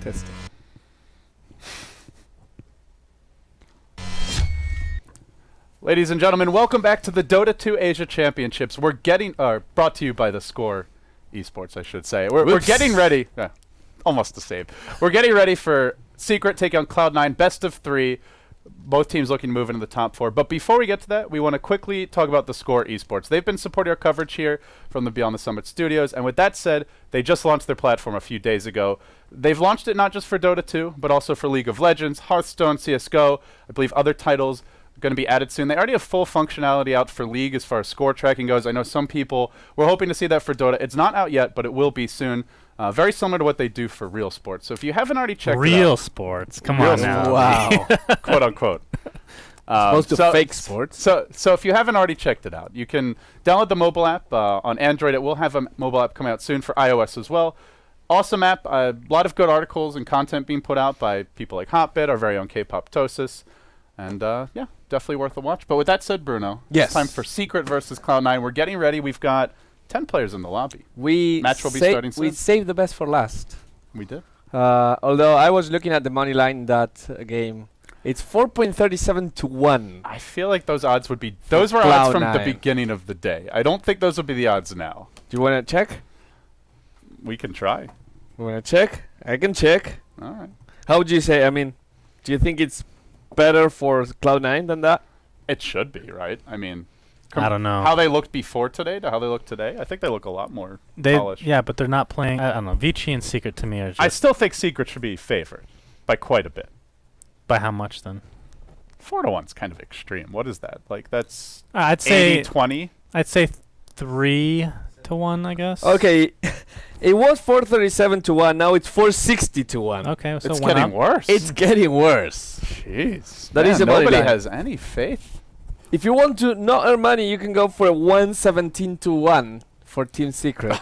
Testing. Ladies and gentlemen, welcome back to the Dota 2 Asia Championships. We're getting, brought to you by the Score Esports, I should say. We're getting ready, almost a save. We're getting ready for Secret taking on Cloud9, best of 3. Both teams looking to move into the top 4. But before we get to that, we want to quickly talk about the Score Esports. They've been supporting our coverage here from the Beyond the Summit studios. And with that said, they just launched their platform a few days ago. They've launched it not just for Dota 2, but also for League of Legends, Hearthstone, CSGO, I believe other titles going to be added soon. They already have full functionality out for League as far as score tracking goes. I know some people were hoping to see that for Dota. It's not out yet, but it will be soon. Very similar to what they do for Real Sports. So if you haven't already checked it out. Real Sports. Come on now. Wow. Quote unquote. Supposed to fake sports. So if you haven't already checked it out, you can download the mobile app. On Android, it will have a mobile app coming out soon for iOS as well. Awesome app. A lot of good articles and content being put out by people like Hotbit, our very own K-Pop-tosis. And yeah, definitely worth a watch. But with that said, Bruno, yes, it's time for Secret versus Cloud9. We're getting ready. We've got 10 players in the lobby. Match will be starting soon. We saved the best for last. We did. Although I was looking at the money line in that game. It's 4.37 to 1. I feel like those odds would be... Those were odds from the beginning of the day. I don't think those would be the odds now. Do you want to check? We can try. You want to check? I can check. All right. How would you say? I mean, do you think it's better for Cloud9 than that? It should be, right? I mean... I don't know. How they looked before today to how they look today, I think they look a lot more polished. Yeah, but they're not playing... I don't know. Vici and Secret to me are just... I still think Secret should be favored by quite a bit. By how much then? 4 to 1's kind of extreme. What is that? Like, that's I'd say 80-20? I'd say 3 to 1, I guess. Okay. It was 437 to 1. Now it's 460 to 1. Okay, so it's getting worse. It's getting worse. Jeez. That is a nobody line. has any faith. If you want to not earn money, you can go for a 117 to 1 for Team Secret.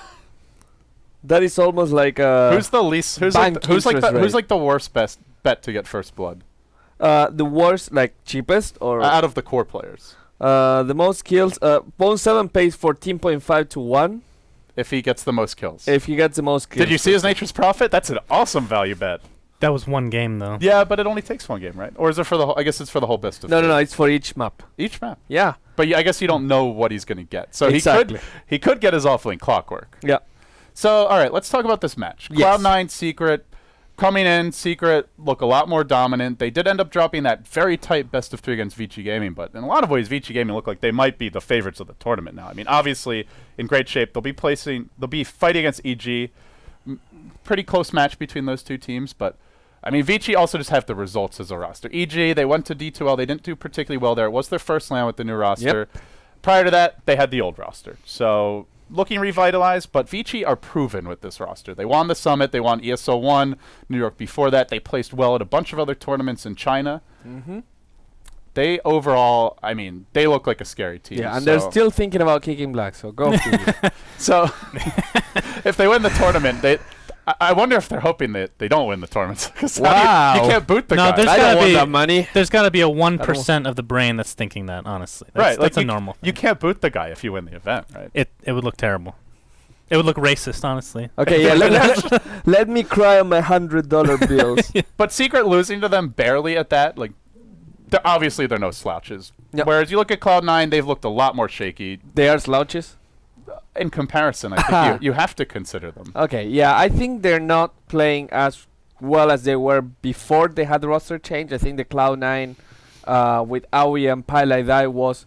That is almost like who's the least? Who's like the worst best bet to get first blood? The worst, like cheapest, or out of the core players. The most kills. Bone 7 pays 14.5 to 1. If he gets the most kills. If he gets the most kills. Did you see his Nature's Prophet? That's an awesome value bet. That was one game, though. Yeah, but it only takes one game, right? Or is it for the whole... I guess it's for the whole best of No, it's for each map. Each map? Yeah. But I guess you don't know what he's going to get. So exactly. he could get his offlane Clockwork. Yeah. So, all right, let's talk about this match. Yes. Cloud9, Secret, coming in, Secret look a lot more dominant. They did end up dropping that very tight best of 3 against Vici Gaming, but in a lot of ways, Vici Gaming look like they might be the favorites of the tournament now. I mean, obviously, in great shape. They'll be fighting against EG. Pretty close match between those two teams, but I mean, Vici also just have the results as a roster. EG, they went to D2L. They didn't do particularly well there. It was their first LAN with the new roster. Yep. Prior to that, they had the old roster. So, looking revitalized, but Vici are proven with this roster. They won the Summit. They won ESO 1, New York before that. They placed well at a bunch of other tournaments in China. Mm-hmm. They overall, I mean, they look like a scary team. Yeah, and they're still thinking about kicking black, so go for it. So, if they win the tournament, I wonder if they're hoping that they don't win the tournament. Wow. You can't boot the guy. There's I don't want be that money. There's got to be a 1% of the brain that's thinking that, honestly. That's a normal thing. You can't boot the guy if you win the event, right? It would look terrible. It would look racist, honestly. Okay, yeah, let me cry on my $100 bills. But Secret losing to them barely at that, like, obviously they're no slouches. Yep. Whereas you look at Cloud9, they've looked a lot more shaky. They are slouches? In comparison, I think you have to consider them. Okay, yeah, I think they're not playing as well as they were before they had the roster change. I think the Cloud9 with Aoi and Pai Lai Dai was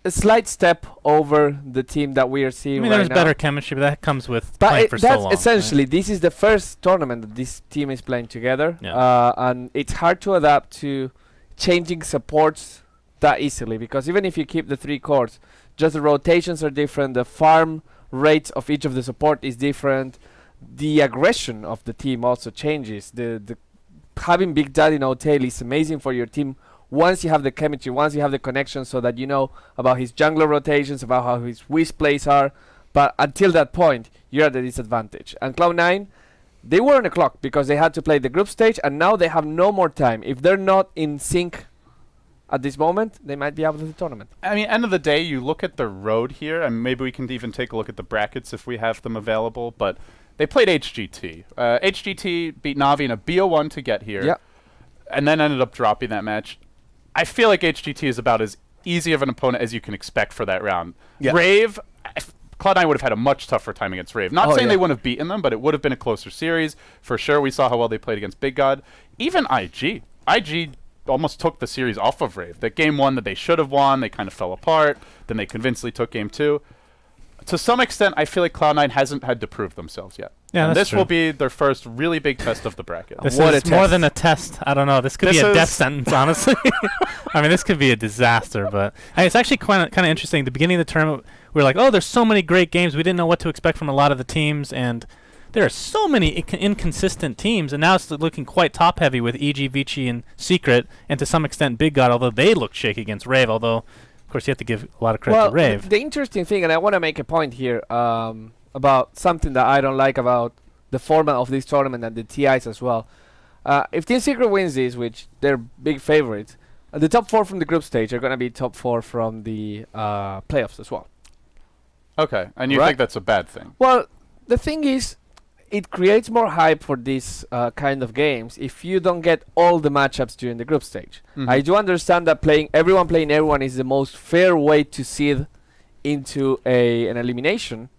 a slight step over the team that we are seeing right now. There's better chemistry, but that comes with playing for so long. Essentially, right? This is the first tournament that this team is playing together. Yeah. And it's hard to adapt to changing supports that easily, because even if you keep the 3 cores, just the rotations are different, the farm rates of each of the support is different, the aggression of the team also changes. The having Big Daddy No Tail is amazing for your team once you have the chemistry, once you have the connection, so that you know about his jungler rotations, about how his whiz plays are. But until that point, you're at a disadvantage. And Cloud9, they were on the clock because they had to play the group stage, and now they have no more time. If they're not in sync at this moment, they might be out of the tournament. I mean, end of the day, you look at the road here, and maybe we can even take a look at the brackets if we have them available, but they played HGT. HGT beat Navi in a BO1 to get here, and then ended up dropping that match. I feel like HGT is about as easy of an opponent as you can expect for that round. Rave, Cloud9 would have had a much tougher time against Rave. Not saying they wouldn't have beaten them, but it would have been a closer series. For sure, we saw how well they played against Big God. Even IG. IG almost took the series off of Rave. That game 1 that they should have won, they kind of fell apart. Then they convincingly took game 2. To some extent, I feel like Cloud9 hasn't had to prove themselves yet. Yeah, and this will be their first really big test of the bracket. This is more than a test. I don't know. This could be a death sentence, honestly. I mean, this could be a disaster, but it's actually kind of interesting. At the beginning of the tournament, we were like, oh, there's so many great games. We didn't know what to expect from a lot of the teams, and there are so many inconsistent teams, and now it's looking quite top-heavy with EG, Vici, and Secret, and to some extent Big God, although they look shaky against Rave, although, of course, you have to give a lot of credit to Rave. The interesting thing, and I want to make a point here about something that I don't like about the format of this tournament and the TIs as well. If Team Secret wins this, which they're big favorites, the top 4 from the group stage are going to be top 4 from the playoffs as well. Okay, and you think that's a bad thing? Well, the thing is, it creates more hype for these kind of games if you don't get all the matchups during the group stage. I do understand that everyone playing everyone is the most fair way to seed into an elimination,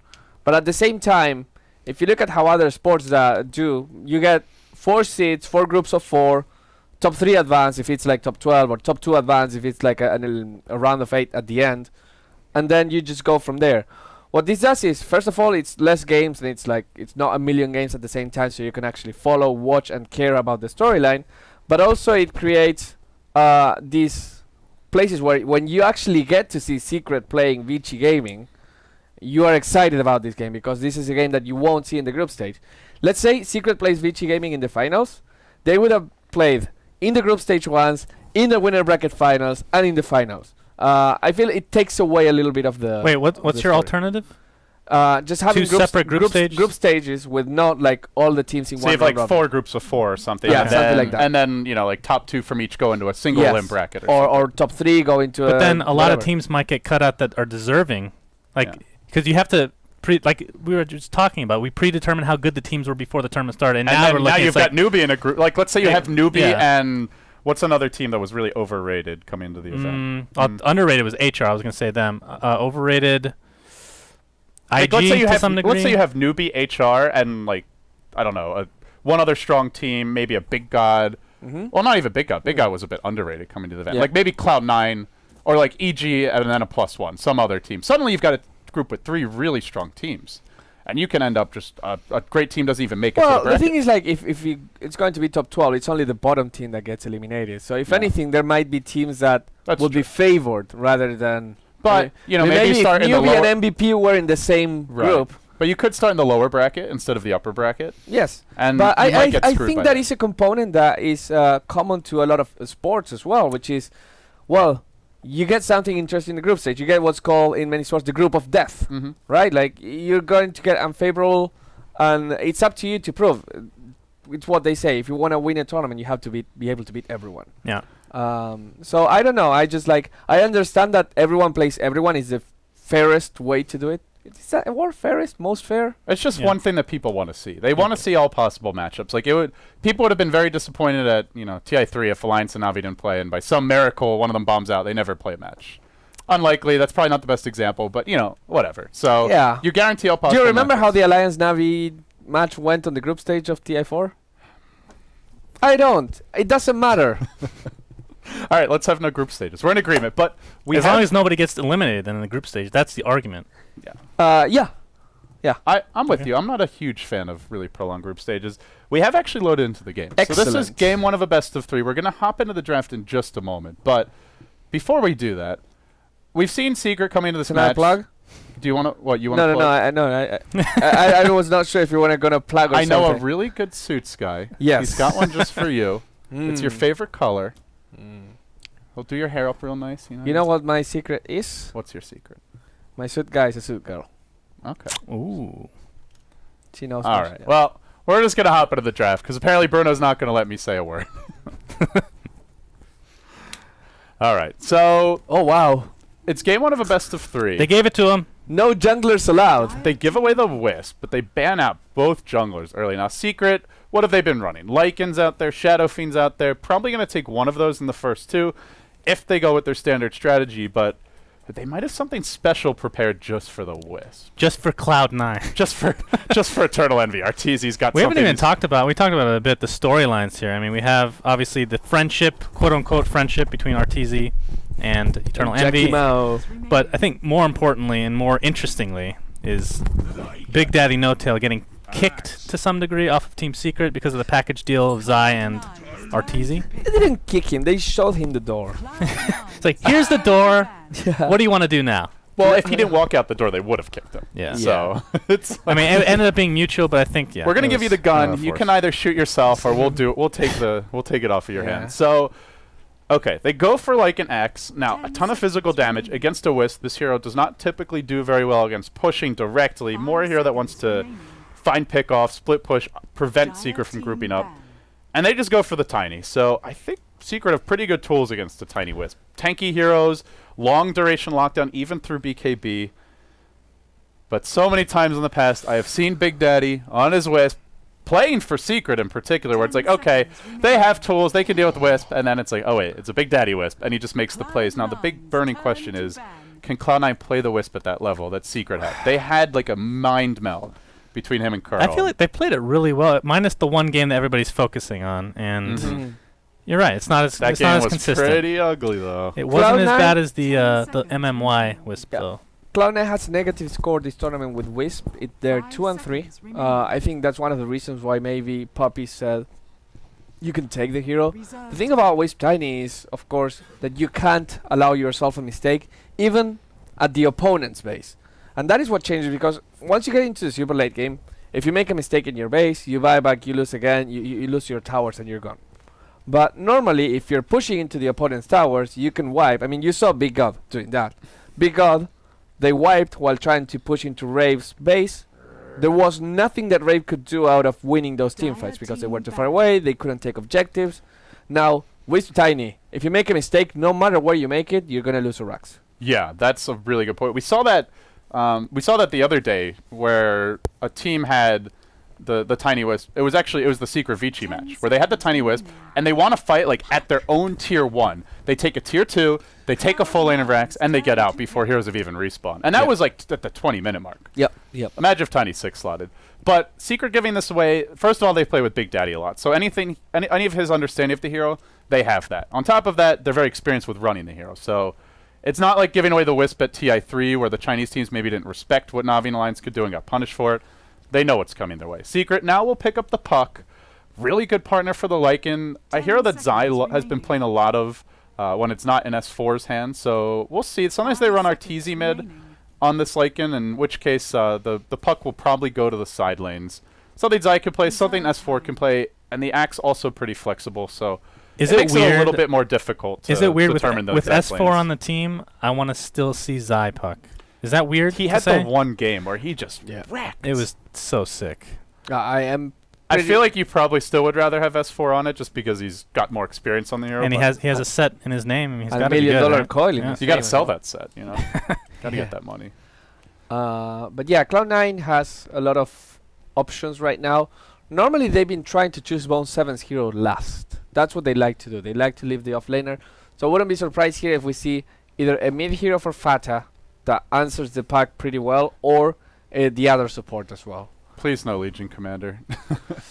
but at the same time, if you look at how other sports do, you get 4 seeds, 4 groups of 4, top 3 advance if it's like top 12, or top 2 advance if it's like a round of 8 at the end, and then you just go from there. What this does is, first of all, it's less games, and it's not a million games at the same time, so you can actually follow, watch, and care about the storyline. But also it creates these places where when you actually get to see Secret playing Vici Gaming, you are excited about this game, because this is a game that you won't see in the group stage. Let's say Secret plays Vici Gaming in the finals. They would have played in the group stage once, in the winner bracket finals, and in the finals. I feel it takes away a little bit of the... Wait, what's your alternative? Just having Two separate group stages with not like all the teams in one. So you have like 4 groups of 4 or something. Yeah, something like that. And then, like top 2 from each go into a single limb bracket. Or top 3 go into But then a lot of teams might get cut out that are deserving. Because you have to... like we were just talking about, we predetermined how good the teams were before the tournament started. And now we're looking, you've got Newbie in a group. Like, let's say you have Newbie and... What's another team that was really overrated coming into the event? Underrated was HR. I was going to say them. Overrated, IG to some degree. Let's say you have Newbie, HR, and, like, I don't know, one other strong team, maybe a Big God. Well, not even Big God. Big God was a bit underrated coming to the event. Like, maybe Cloud9 or, like, EG and then a +1, some other team. Suddenly you've got a group with 3 really strong teams. And you can end up just a great team doesn't even make it to the bracket. Well, the thing is, like, if it's going to be top 12, it's only the bottom team that gets eliminated. So if anything, there might be teams that would be favored rather than... But, maybe start in the lower... Newbie and MVP were in the same group. But you could start in the lower bracket instead of the upper bracket. Yes. And but I think that is a component that is common to a lot of sports as well, which is, you get something interesting in the group stage. You get what's called in many sports the group of death, right? Like, you're going to get unfavorable, and it's up to you to prove. It's what they say. If you want to win a tournament, you have to be able to beat everyone. Yeah. So I don't know. I understand that everyone plays everyone is the fairest way to do it. Is that a word, fairest? Most fair? It's just one thing that people want to see. They want to see all possible matchups. Like, people would have been very disappointed at, TI3 if Alliance and Navi didn't play, and by some miracle, one of them bombs out. They never play a match. Unlikely. That's probably not the best example, but, whatever. So, you guarantee all possible Do you remember matchups. how the Alliance Navi match went on the group stage of TI4? I don't. It doesn't matter. All right, let's have no group stages. We're in agreement, but as long as nobody gets eliminated then in the group stage, that's the argument. Yeah. I'm with you. I'm not a huge fan of really prolonged group stages. We have actually loaded into the game. Excellent. So this is game 1 of a best of 3. We're going to hop into the draft in just a moment. But before we do that, we've seen Secret coming into this match. Can I plug? Do you want to? What you want to plug? No. I was not sure if you were going to plug or something. I know a really good suits guy. Yes. He's got one just for you. It's your favorite color. He'll do your hair up real nice. You know what my secret is? What's your secret? My suit guy is a suit girl. Okay. Ooh. She knows. All right. Well, we're just going to hop into the draft because apparently Bruno's not going to let me say a word. All right. So. Oh, wow. It's game 1 of a best of 3. They gave it to him. No junglers allowed. They give away the Wisp, but they ban out both junglers early. Now, Secret, what have they been running? Lycan's out there, Shadow Fiend's out there. Probably going to take one of those in the first two if they go with their standard strategy, but they might have something special prepared just for the Wisp. Just for Cloud9. just for Eternal Envy. Arteezy's got We something. haven't even talked about, we talked about it a bit, the storylines here. I mean, we have obviously the friendship, quote-unquote friendship between Arteezy and Eternal Envy. Mao. But I think more importantly and more interestingly is Big Daddy No Tail getting kicked to some degree off of Team Secret because of the package deal of Zai and Arteezy. They didn't kick him. They showed him the door. It's like, here's the door. Yeah. What do you want to do now? Well, if he didn't walk out the door, they would have kicked him. Yeah. So it's. I mean, it ended up being mutual, but I think we're gonna it give you was the gun. forced. You can either shoot yourself, or we'll take it off of your hand. So, okay, they go for like an X. Now, a ton of physical damage against a Wisp. This hero does not typically do very well against pushing directly. More a hero that wants to find pick-off, split push, prevent Secret from grouping up. And they just go for the Tiny. So I think Secret have pretty good tools against the Tiny Wisp. Tanky heroes, long duration lockdown, even through BKB. But so many times in the past, I have seen Big Daddy on his Wisp, playing for Secret in particular, where it's like, okay, they have tools, they can deal with Wisp, and then it's like, oh wait, it's a Big Daddy Wisp, and he just makes the plays. Now the big burning question is, can Cloud9 play the Wisp at that level that Secret had? They had like a mind meld between him and Curl. I feel like they played it really well, minus the one game that everybody's focusing on, and you're right, it's not as that it's game not as was consistent. pretty ugly though. It wasn't as Cloud9 bad as the MMY Wisp though. Cloud9 has a negative score this tournament with Wisp. They're 2-3. I think that's one of the reasons why maybe Poppy said you can take the hero. The thing about Wisp Tiny is, of course, that you can't allow yourself a mistake, even at the opponent's base. And that is what changes, because once you get into the super late game, if you make a mistake in your base, you buy back, you lose again, you lose your towers and you're gone. But normally, if you're pushing into the opponent's towers, you can wipe. I mean, you saw Big God doing that. Big God, they wiped while trying to push into Rave's base. There was nothing that Rave could do out of winning those teamfights because they were too far away, they couldn't take objectives. Now, Wisp Tiny, if you make a mistake, no matter where you make it, you're going to lose a Rux. Yeah, that's a really good point. We saw that the other day where a team had the Tiny Wisp. It was the Secret Vici match where they had the Tiny Wisp and they want to fight like at their own tier 1. They take a tier 2, they take a full lane of Rax, and they get out before heroes have even respawned. And that was like at the 20-minute mark. Yep. Imagine if Tiny 6 slotted. But Secret giving this away, first of all, they play with Big Daddy a lot. So any of his understanding of the hero, they have that. On top of that, they're very experienced with running the hero. So it's not like giving away the Wisp at TI3 where the Chinese teams maybe didn't respect what Navi and Alliance could do and got punished for it. They know what's coming their way. Secret now will pick up the puck. Really good partner for the Lycan. A hero that Zai has been playing a lot of when it's not in S4's hands. So we'll see. Sometimes they run Arteezy mid on this Lycan, in which case the puck will probably go to the side lanes. Something Zai can play, something S4 can play, and the Axe also pretty flexible. So it makes it a little bit more difficult to determine with those S4 lanes. on the team, I want to still see Zai puck. Is that weird? He had the one game where he just wrecked. It was so sick. I feel like you probably still would rather have S4 on it just because he's got more experience on the hero. And he has a set in his name. And he's $1 got to be million good, right? coil. Yeah. You got to sell that set, you know. Got to get that money. But yeah, Cloud9 has a lot of options right now. Normally, they've been trying to choose Bone 7's hero last. That's what they like to do. They like to leave the offlaner. So I wouldn't be surprised here if we see either a mid hero for Fata that answers the pack pretty well, or the other support as well. Please no Legion Commander.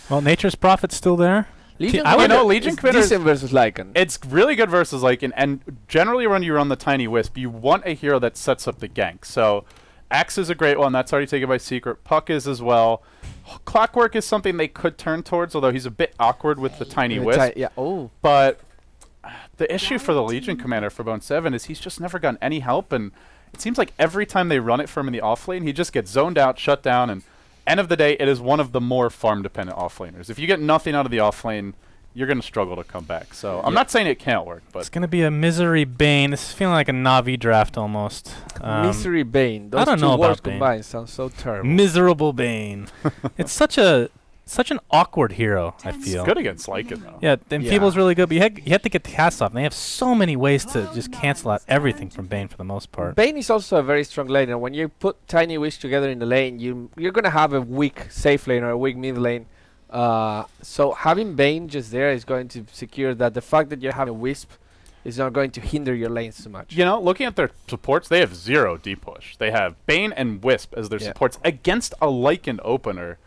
Well, Nature's Prophet's still there. Legion Legion Commander decent versus Lycan. It's really good versus Lycan, and generally when you run the Tiny Wisp, you want a hero that sets up the gank. So Axe is a great one. That's already taken by Secret. Puck is as well. Clockwork is something they could turn towards, although he's a bit awkward with the Tiny Wisp. But the issue for the Legion Commander for Bone 7 is he's just never gotten any help, and it seems like every time they run it for him in the offlane, he just gets zoned out, shut down, and end of the day, it is one of the more farm-dependent offlaners. If you get nothing out of the offlane, you're going to struggle to come back. So I'm not saying it can't work, but it's going to be a Misery Bane. This is feeling like a Navi draft almost. Misery Bane. Those I don't two know words about Bane. combined sound so terrible. Miserable Bane. It's such a such an awkward hero, I It's feel. good against Lycan, though. Yeah, the Yeah. Enfeeble's really good, but you have to get the cast off. And they have so many ways to just cancel out everything from Bane for the most part. Bane is also a very strong laner. When you put Tiny Wish together in the lane, you're gonna have a weak safe lane or a weak mid lane. So having Bane just there is going to secure that the fact that you're having Wisp is not going to hinder your lanes too much. You know, looking at their supports, they have 0 D-push. They have Bane and Wisp as their Yeah. supports against a Lycan opener.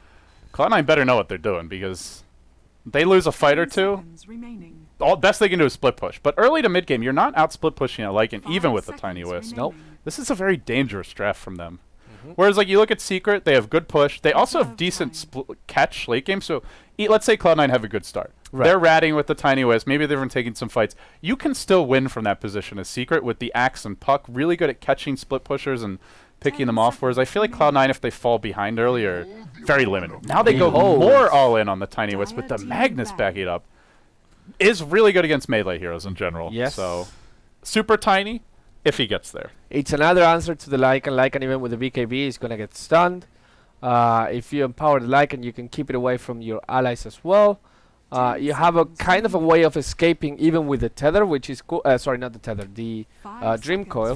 Cloud9 better know what they're doing because they lose a fight or two. All best they can do is split push. But early to mid game, you're not out split pushing a Lycan even with the Tiny Wisp. Nope. This is a very dangerous draft from them. Whereas, like, you look at Secret, they have good push. They also have decent catch late game. So, let's say Cloud9 have a good start. Right. They're ratting with the Tiny Wisp. Maybe they've been taking some fights. You can still win from that position as Secret with the Axe and Puck. Really good at catching split pushers and picking them off. Whereas I feel like Cloud9, if they fall behind early, are very limited. Now they go Behold. more all in on the Tiny Wisp with the Magnus backing it up. Is really good against melee heroes in general. Yes. So, super tiny if he gets there. It's another answer to the Lycan. Lycan, even with the BKB, is going to get stunned. If you empower the Lycan, you can keep it away from your allies as well. You have a kind of a way of escaping even with the tether, which is cool. Sorry, not the tether, the Dream Coil,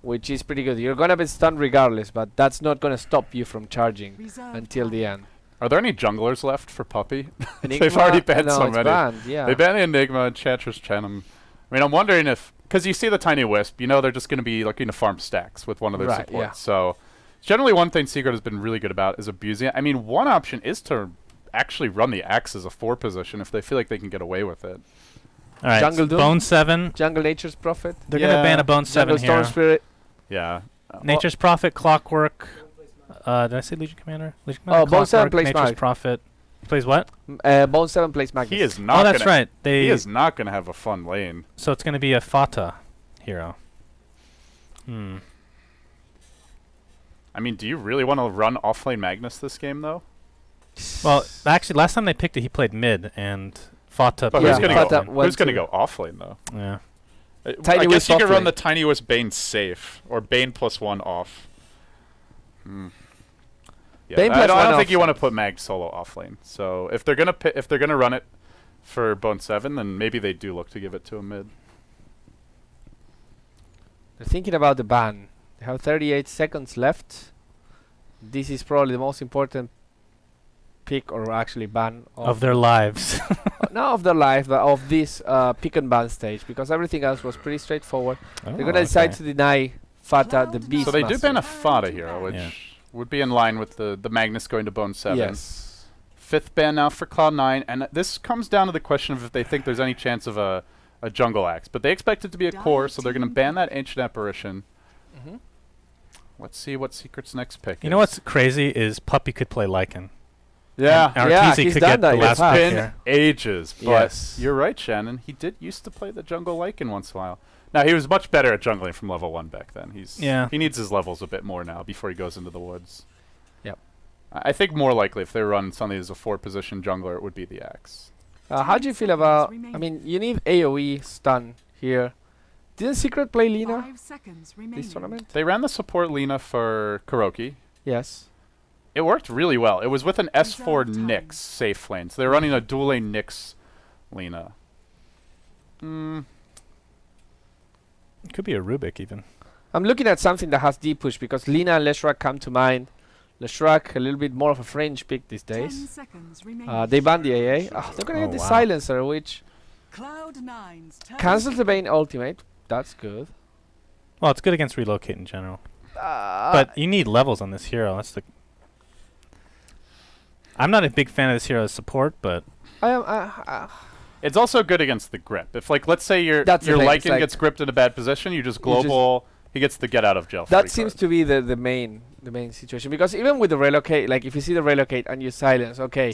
which is pretty good. You're going to be stunned regardless, but that's not going to stop you from charging until the end. Are there any junglers left for Puppy? Enigma, They've already banned no, so it's many. banned, yeah. They banned Enigma, Enchantress, Chenem. I mean, I'm wondering if... Because you see the Tiny Wisp, you know they're just going to be looking to farm stacks with one of their Right, supports. yeah. So, generally one thing Secret has been really good about is abusing it. I mean, one option is to actually run the Axe as a 4 position if they feel like they can get away with it. All right, Jungle Doom? Bone 7. Jungle Nature's Prophet. They're going to ban a Bone 7 Jungle Storm here. Spirit. Yeah. Nature's Prophet, Clockwork. Did I say Legion Commander? Legion Oh, Commander, Bone 7 Clockwork, plays Nature's Mag. Prophet. Plays what? Bone 7 plays Magnus. He is not Oh, that's gonna, right. He is not going to have a fun lane. So it's going to be a Fata hero. I mean, do you really want to run offlane Magnus this game, though? Well, actually, last time they picked it, he played mid, and Fata. But Yeah, who's going Fata to go? went Who's going to to- go offlane, though? Yeah. I Tiny guess Wisp you could run offlane. the Tiny Wisp Bane safe, or Bane +1 off. Yeah, Bane I +1 don't think you off. want to put Mag solo offlane. So if they're gonna run it for Bone 7, then maybe they do look to give it to a mid. They're thinking about the ban. They have 38 seconds left. This is probably the most important pick, or actually ban Of their lives. not of their life, but of this pick and ban stage, because everything else was pretty straightforward. They're gonna decide to deny Fata the Beast. So they do Master. ban a Fata hero, which Yeah. would be in line with the Magnus going to Bone 7. Yes. 5th ban now for Cloud9, and this comes down to the question of if they think there's any chance of a jungle axe. But they expect it to be a core, so they're going to ban that Ancient Apparition. Mm-hmm. Let's see what Secret's next pick You know is. what's crazy is Puppy could play Lycan. Yeah. And Yeah, Arteezy he's could done get that the in the last past. pick Been here. ages, but Yes. you're right, Shannon. He did used to play the jungle Lycan once in a while. Now, he was much better at jungling from level 1 back then. Yeah. He needs his levels a bit more now before he goes into the woods. Yep. I think more likely if they run something as a 4-position jungler, it would be the Axe. How do you feel about? I mean, you need AOE stun here. Didn't Secret play Lina this tournament? They ran the support Lina for Kuroki. Yes. It worked really well. It was with an S4 Nyx safe lane. So they're running a dual lane Nyx Lina. It could be a Rubik even. I'm looking at something that has deep push because Lina and Leshrac come to mind. Leshrac a little bit more of a fringe pick these days. They banned the AA. Oh, they're gonna Oh, get the wow. silencer, which cancels the Bane ultimate. That's good. Well, it's good against relocate in general. But But you need levels on this hero. That's the. I'm not a big fan of this hero as support, but I am. It's also good against the grip. If, like, let's say your That's the thing, it's Lycan like- gets gripped in a bad position, you just global. He gets the get out of jail. that free seems card. to be the main situation, because even with the relocate, like if you see the relocate and you silence, okay,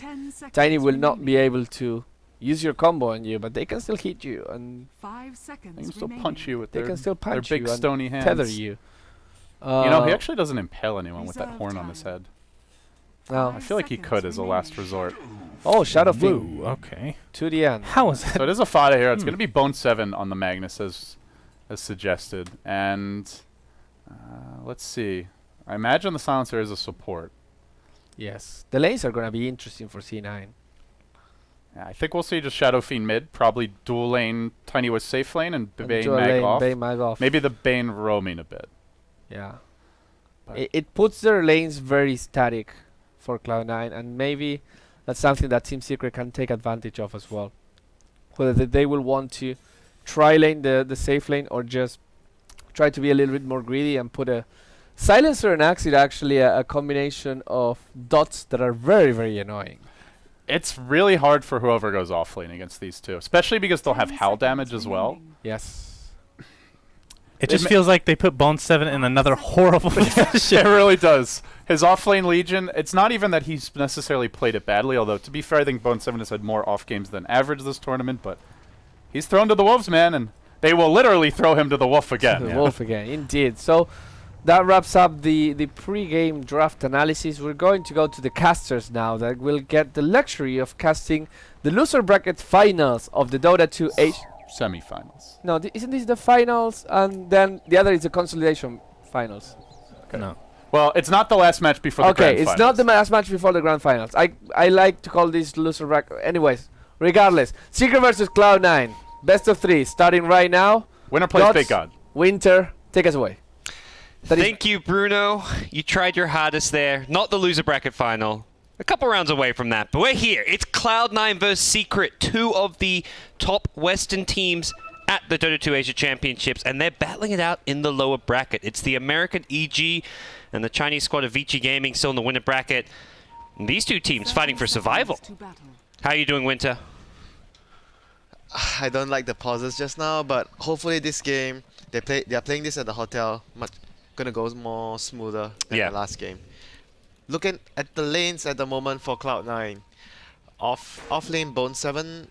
Tiny will not be able to use your combo on you, but they can still hit you and 5 seconds They can still punch you with they their, can still their punch big you and stony hands. tether you. You know, he actually doesn't impale anyone with that Reserve horn on his time. head. No. I feel like he could as a last resort. Oh, Shadow Fiend Woo, okay. to the end. How is that? So it is a Fada here. It's going to be Bone 7 on the Magnus as suggested. And let's see. I imagine the Silencer is a support. Yes. The lanes are going to be interesting for C9. Yeah, I think we'll see just Shadow Fiend mid, probably dual lane Tiny with safe lane and Bane dual mag lane, off. Bane mag off. Maybe the Bane roaming a bit. Yeah. But It puts their lanes very static for Cloud9, and maybe that's something that Team Secret can take advantage of as well. Whether they will want to try lane the safe lane or just try to be a little bit more greedy and put a silencer and Axid, actually a combination of dots that are very, very annoying. it's really hard for whoever goes off lane against these two, especially because they'll have Howl damage as well. Yes. It just feels like they put Bone 7 in another horrible position. It really does. His off-lane Legion, it's not even that he's necessarily played it badly, although to be fair, I think Bone 7 has had more off games than average this tournament, but he's thrown to the wolves, man, and they will literally throw him to the wolf again. The wolf again, indeed. So that wraps up the pre-game draft analysis. We're going to go to the casters now that will get the luxury of casting the loser bracket finals of the Dota 2 Semi-finals. No, isn't this the finals? And then the other is the consolidation finals. Okay. No. Well, it's not the last match before the grand Okay, finals. it's not the last match before the grand finals. I like to call this loser bracket. Anyways, regardless, Secret versus Cloud9. Best of 3, starting right now. Winner plays GoDz, Big God. WinteR, take us away. Thank you, Bruno. You tried your hardest there. Not the loser bracket final. A couple rounds away from that, but we're here. It's Cloud9 versus Secret, two of the top Western teams at the Dota 2 Asia Championships, and they're battling it out in the lower bracket. It's the American EG and the Chinese squad of Vici Gaming still in the winner bracket. And these two teams fighting for survival. How are you doing, WinteR? I don't like the pauses just now, but hopefully this game they are playing this at the hotel. Gonna go more smoother than the last game. Looking at the lanes at the moment for Cloud9, off lane Bone 7,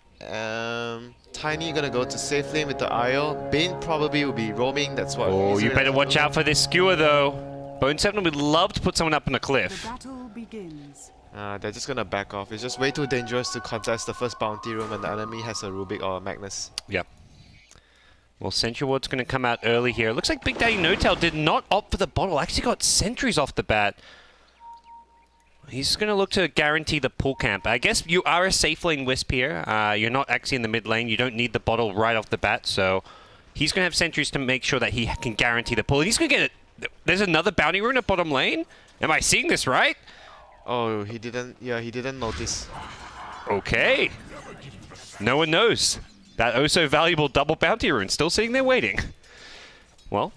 Tiny gonna go to safe lane with the IO. Bane probably will be roaming. That's what. Oh, you better watch out for this skewer though. Bone 7 would love to put someone up on a cliff. The battle begins. They're just gonna back off. It's just way too dangerous to contest the first bounty room when the enemy has a Rubik or a Magnus. Yep. Well, Sentry Ward's going to come out early here. It looks like Big Daddy No-Tail did not opt for the bottle. Actually got sentries off the bat. He's going to look to guarantee the pull camp. I guess you are a safe lane Wisp here. You're not actually in the mid lane. You don't need the bottle right off the bat. So he's going to have sentries to make sure that he can guarantee the pull. And he's going to get it. There's another bounty rune at bottom lane. Am I seeing this right? Oh, he didn't. Yeah, he didn't notice. Okay. No one knows. That oh-so valuable double bounty rune still sitting there waiting. Well,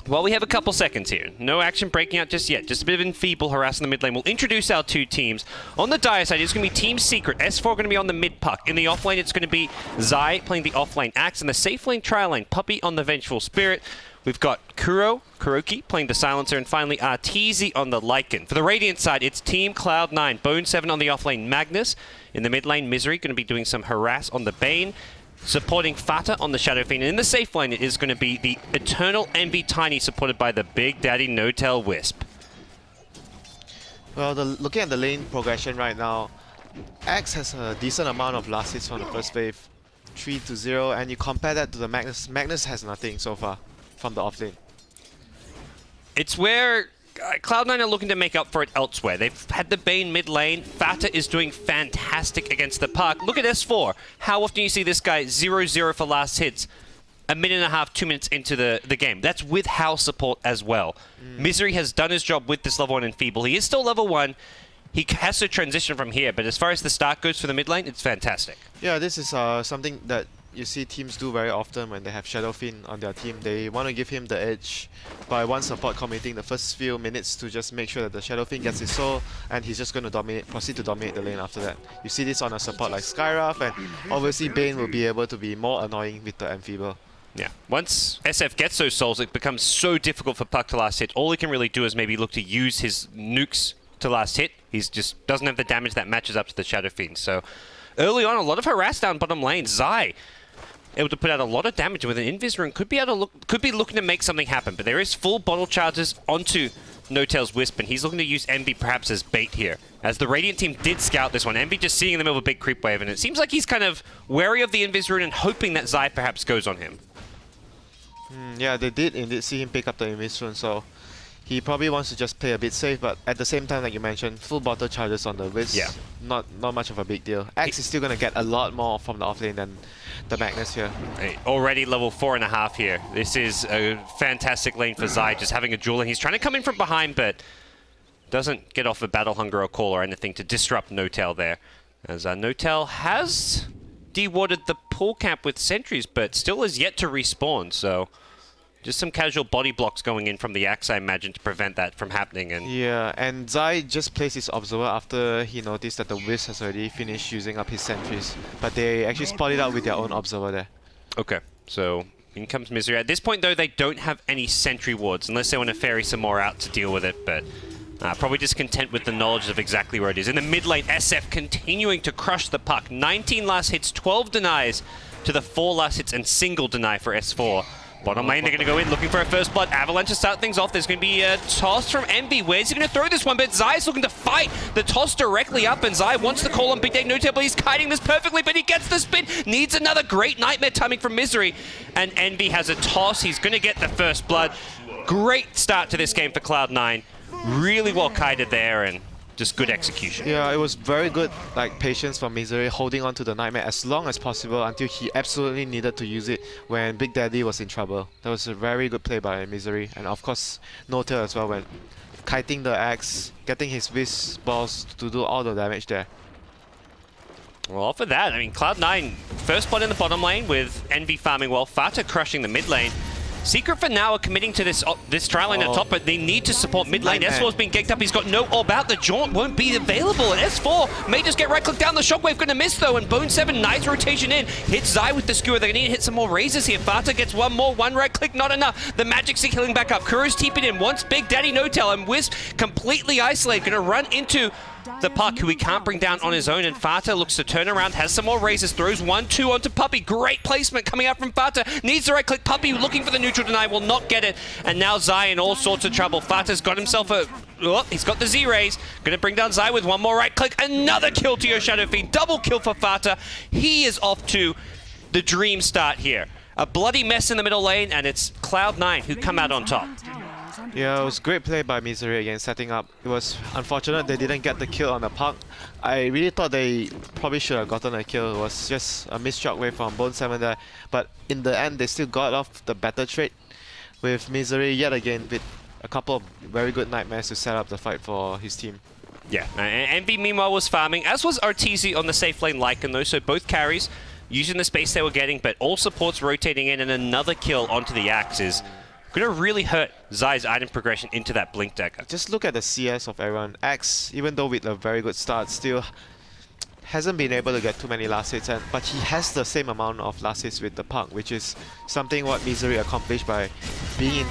we have a couple seconds here. No action breaking out just yet. Just a bit of enfeeble harassing the mid lane. We'll introduce our two teams. On the dire side, it's going to be Team Secret. S4 going to be on the mid puck. In the off lane, it's going to be Zai playing the off lane Axe. And the safe lane tri lane, Puppy on the Vengeful Spirit. We've got Kuroki playing the Silencer, and finally Arteezy on the Lycan. For the Radiant side, it's Team Cloud9. Bone 7 on the offlane Magnus. In the mid lane, Misery going to be doing some harass on the Bane. Supporting Fata on the Shadow Fiend. And in the safe lane, it is going to be the Eternal Envy Tiny, supported by the Big Daddy No-Tail Wisp. Well, looking at the lane progression right now, Axe has a decent amount of last hits from the first wave, 3-0, and you compare that to the Magnus. Magnus has nothing so far from the offlane. It's where Cloud9 are looking to make up for it elsewhere. They've had the Bane mid lane. Fata is doing fantastic against the park. Look at S4. How often you see this guy 0-0 for last hits a minute and a half, 2 minutes into the game. That's with Howl support as well. Misery has done his job with this level 1 Enfeeble. He is still level 1. He has to transition from here, but as far as the start goes for the mid lane, it's fantastic. Yeah, this is something that you see teams do very often when they have Shadow Fiend on their team. They want to give him the edge by one support committing the first few minutes to just make sure that the Shadow Fiend gets his soul, and he's just going to proceed to dominate the lane after that. You see this on a support like Skywrath, and obviously Bane will be able to be more annoying with the Enfeeble. Yeah, once SF gets those souls, it becomes so difficult for Puck to last hit. All he can really do is maybe look to use his nukes to last hit. He's just doesn't have the damage that matches up to the Shadow Fiend. So early on, a lot of harass down bottom lane. Zai able to put out a lot of damage with an Invis rune. Could be looking to make something happen, but there is full bottle charges onto No-Tail's Wisp, and he's looking to use Envy perhaps as bait here. As the Radiant team did scout this one, Envy just seeing in the middle of a big creep wave, and it seems like he's kind of wary of the Invis rune and hoping that Zai perhaps goes on him. Yeah, they did indeed see him pick up the Invis rune, so He probably wants to just play a bit safe, but at the same time, like you mentioned, full bottle charges on the Wiz. Yeah. Not much of a big deal. X is still going to get a lot more from the offlane than the Magnus here. Hey, already level 4.5 here. This is a fantastic lane for Zai, just having a duel, and he's trying to come in from behind, but doesn't get off a battle hunger or call or anything to disrupt No-Tail there. As No-Tail has de-warded the pool camp with sentries, but still is yet to respawn, so just some casual body blocks going in from the Axe, I imagine, to prevent that from happening. And yeah, and Zai just placed his observer after he noticed that the Wiz has already finished using up his sentries. But they actually spotted out with their own observer there. okay, so in comes Misery. At this point, though, they don't have any sentry wards, unless they want to ferry some more out to deal with it, but probably just content with the knowledge of exactly where it is. In the mid lane, SF continuing to crush the puck. 19 last hits, 12 denies to the 4 last hits, and single deny for S4. Bottom lane, they're going to go in looking for a first blood. Avalanche to start things off. There's going to be a toss from Envy. Where's he going to throw this one? But Zai's looking to fight the toss directly up, and Zai wants the call on Big Day No-Tail, but he's kiting this perfectly, but he gets the spin. Needs another great nightmare timing from Misery. And Envy has a toss. He's going to get the first blood. Great start to this game for Cloud9. Really well kited there, and just good execution. Yeah, it was very good, like, patience from Misery, holding on to the Nightmare as long as possible until he absolutely needed to use it when Big Daddy was in trouble. That was a very good play by Misery, and of course No-Tail as well, when kiting the Axe, getting his Whiz balls to do all the damage there. Well, for that, I mean, Cloud9, first blood in the bottom lane with Envy farming well, Fata crushing the mid lane. Secret for now are committing to this tri lane at top, but they need to support mid lane. S4's been ganked up. He's got no orb out. The jaunt won't be available. And S4 may just get right-click down. The shockwave going to miss, though. And Bone7, nice rotation in. Hits Zai with the skewer. They're going to need to hit some more razors here. Fata gets one more. One right-click, not enough. The Magic's healing back up. Kuru's TP'd in. Wants Big Daddy No-Tail. And Wisp completely isolated. Going to run into the puck, who he can't bring down on his own, and Fata looks to turn around, has some more razors, throws 1-2 onto Puppey. Great placement coming out from Fata. Needs the right click. Puppey looking for the neutral deny, will not get it, and now Zai in all sorts of trouble. Fata's got himself a... Oh, he's got the Z-Rays. Gonna bring down Zai with one more right click. Another kill to your Shadow Fiend. Double kill for Fata. He is off to the dream start here. A bloody mess in the middle lane, and it's Cloud9 who come out on top. Yeah, it was great play by Misery again, setting up. It was unfortunate they didn't get the kill on the puck. I really thought they probably should have gotten a kill. It was just a missed shockwave from Bone7 there. But in the end, they still got off the better trade with Misery yet again with a couple of very good nightmares to set up the fight for his team. Yeah, Envy meanwhile was farming, as was Arteezy on the safe lane Lycan though, so both carries using the space they were getting, but all supports rotating in, and another kill onto the Axe is going to really hurt Zai's item progression into that Blink Dagger. Just look at the CS of everyone. Axe, even though with a very good start, still hasn't been able to get too many last hits, but he has the same amount of last hits with the puck, which is something what Misery accomplished by being in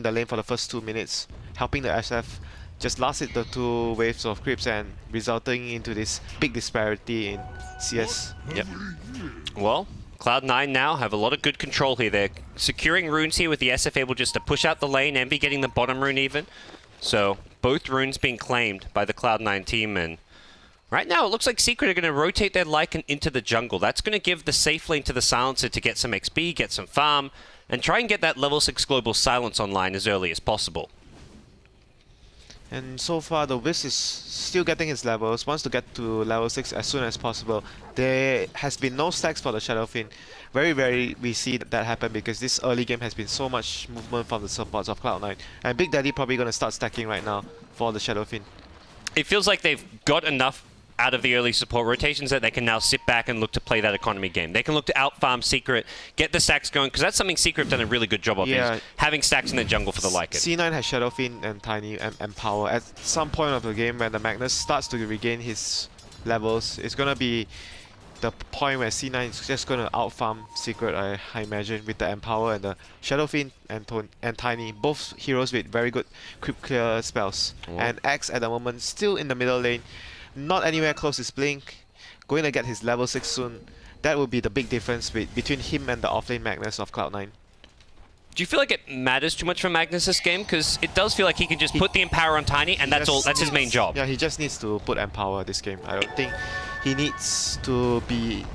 the lane for the first 2 minutes, helping the SF just last hit the 2 waves of creeps and resulting into this big disparity in CS. Yep. Well, Cloud9 now have a lot of good control here. They're securing runes here with the SF able just to push out the lane, Envy getting the bottom rune even. So both runes being claimed by the Cloud9 team, and right now it looks like Secret are going to rotate their Lycan into the jungle. That's going to give the safe lane to the Silencer to get some XP, get some farm, and try and get that level 6 global silence online as early as possible. And so far the Wiz is still getting his levels, wants to get to level 6 as soon as possible. There has been no stacks for the Shadow Fiend. Very rarely we see that happen because this early game has been so much movement from the supports of Cloud9. And Big Daddy probably going to start stacking right now for the Shadow Fiend. It feels like they've got enough out of the early support rotations that they can now sit back and look to play that economy game. They can look to out-farm Secret, get the stacks going, because that's something Secret have done a really good job of, is having stacks in the jungle for the Lycan. C9 has Shadow Fiend and Tiny and Power. At some point of the game when the Magnus starts to regain his levels, it's going to be the point where C9 is just going to out-farm Secret, I imagine, with the Empower and the Shadow Fiend and Tiny, both heroes with very good creep clear spells. And Axe at the moment still in the middle lane, not anywhere close to Blink, going to get his level 6 soon. That will be the big difference between him and the offlane Magnus of Cloud9. Do you feel like it matters too much for Magnus this game? Because it does feel like he can just put the Empower on Tiny, and that's all. That's his main job. Yeah, he just needs to put Empower this game. I don't think he needs to be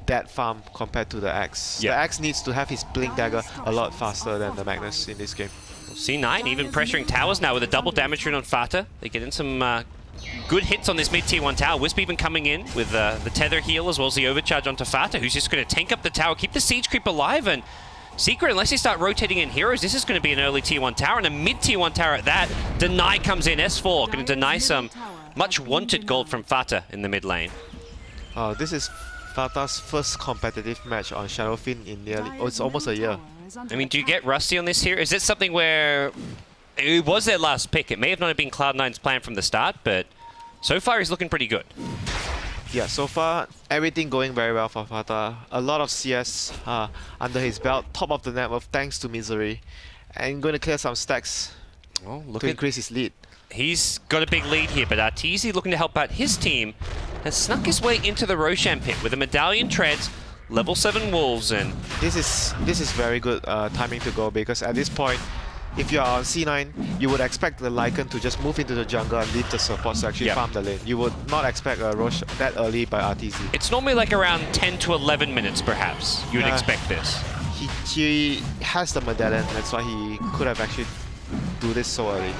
that farm compared to the Axe. The Axe needs to have his Blink Dagger a lot faster than the Magnus in this game. C9 even pressuring towers now with a double damage rune on Fata. They get in some good hits on this mid-tier 1 tower. Wisp even coming in with the tether heal as well as the overcharge onto Fata, who's just going to tank up the tower, keep the siege creep alive, and Secret, unless you start rotating in heroes, this is going to be an early tier 1 tower and a mid-tier 1 tower at that. Deny comes in, S4 going to deny some much wanted gold from Fata in the mid lane. This is Fata's first competitive match on Shadowfiend in nearly, it's almost a year. I mean, do you get rusty on this here? Is this something where it was their last pick? It may have not been Cloud9's plan from the start, but so far he's looking pretty good. Yeah, so far everything going very well for Fata. A lot of CS under his belt, top of the network thanks to Misery, and going to clear some stacks to increase his lead. He's got a big lead here, but Arteezy looking to help out his team has snuck his way into the Roshan pit with a Medallion Treads, level 7 Wolves, and this is very good timing to go, because at this point, if you are on C9, you would expect the Lycan to just move into the jungle and leave the supports to actually farm the lane. You would not expect a rush that early by Arteezy. It's normally like around 10 to 11 minutes, perhaps. You would expect this. He has the Medallion, that's why he could have actually do this so early.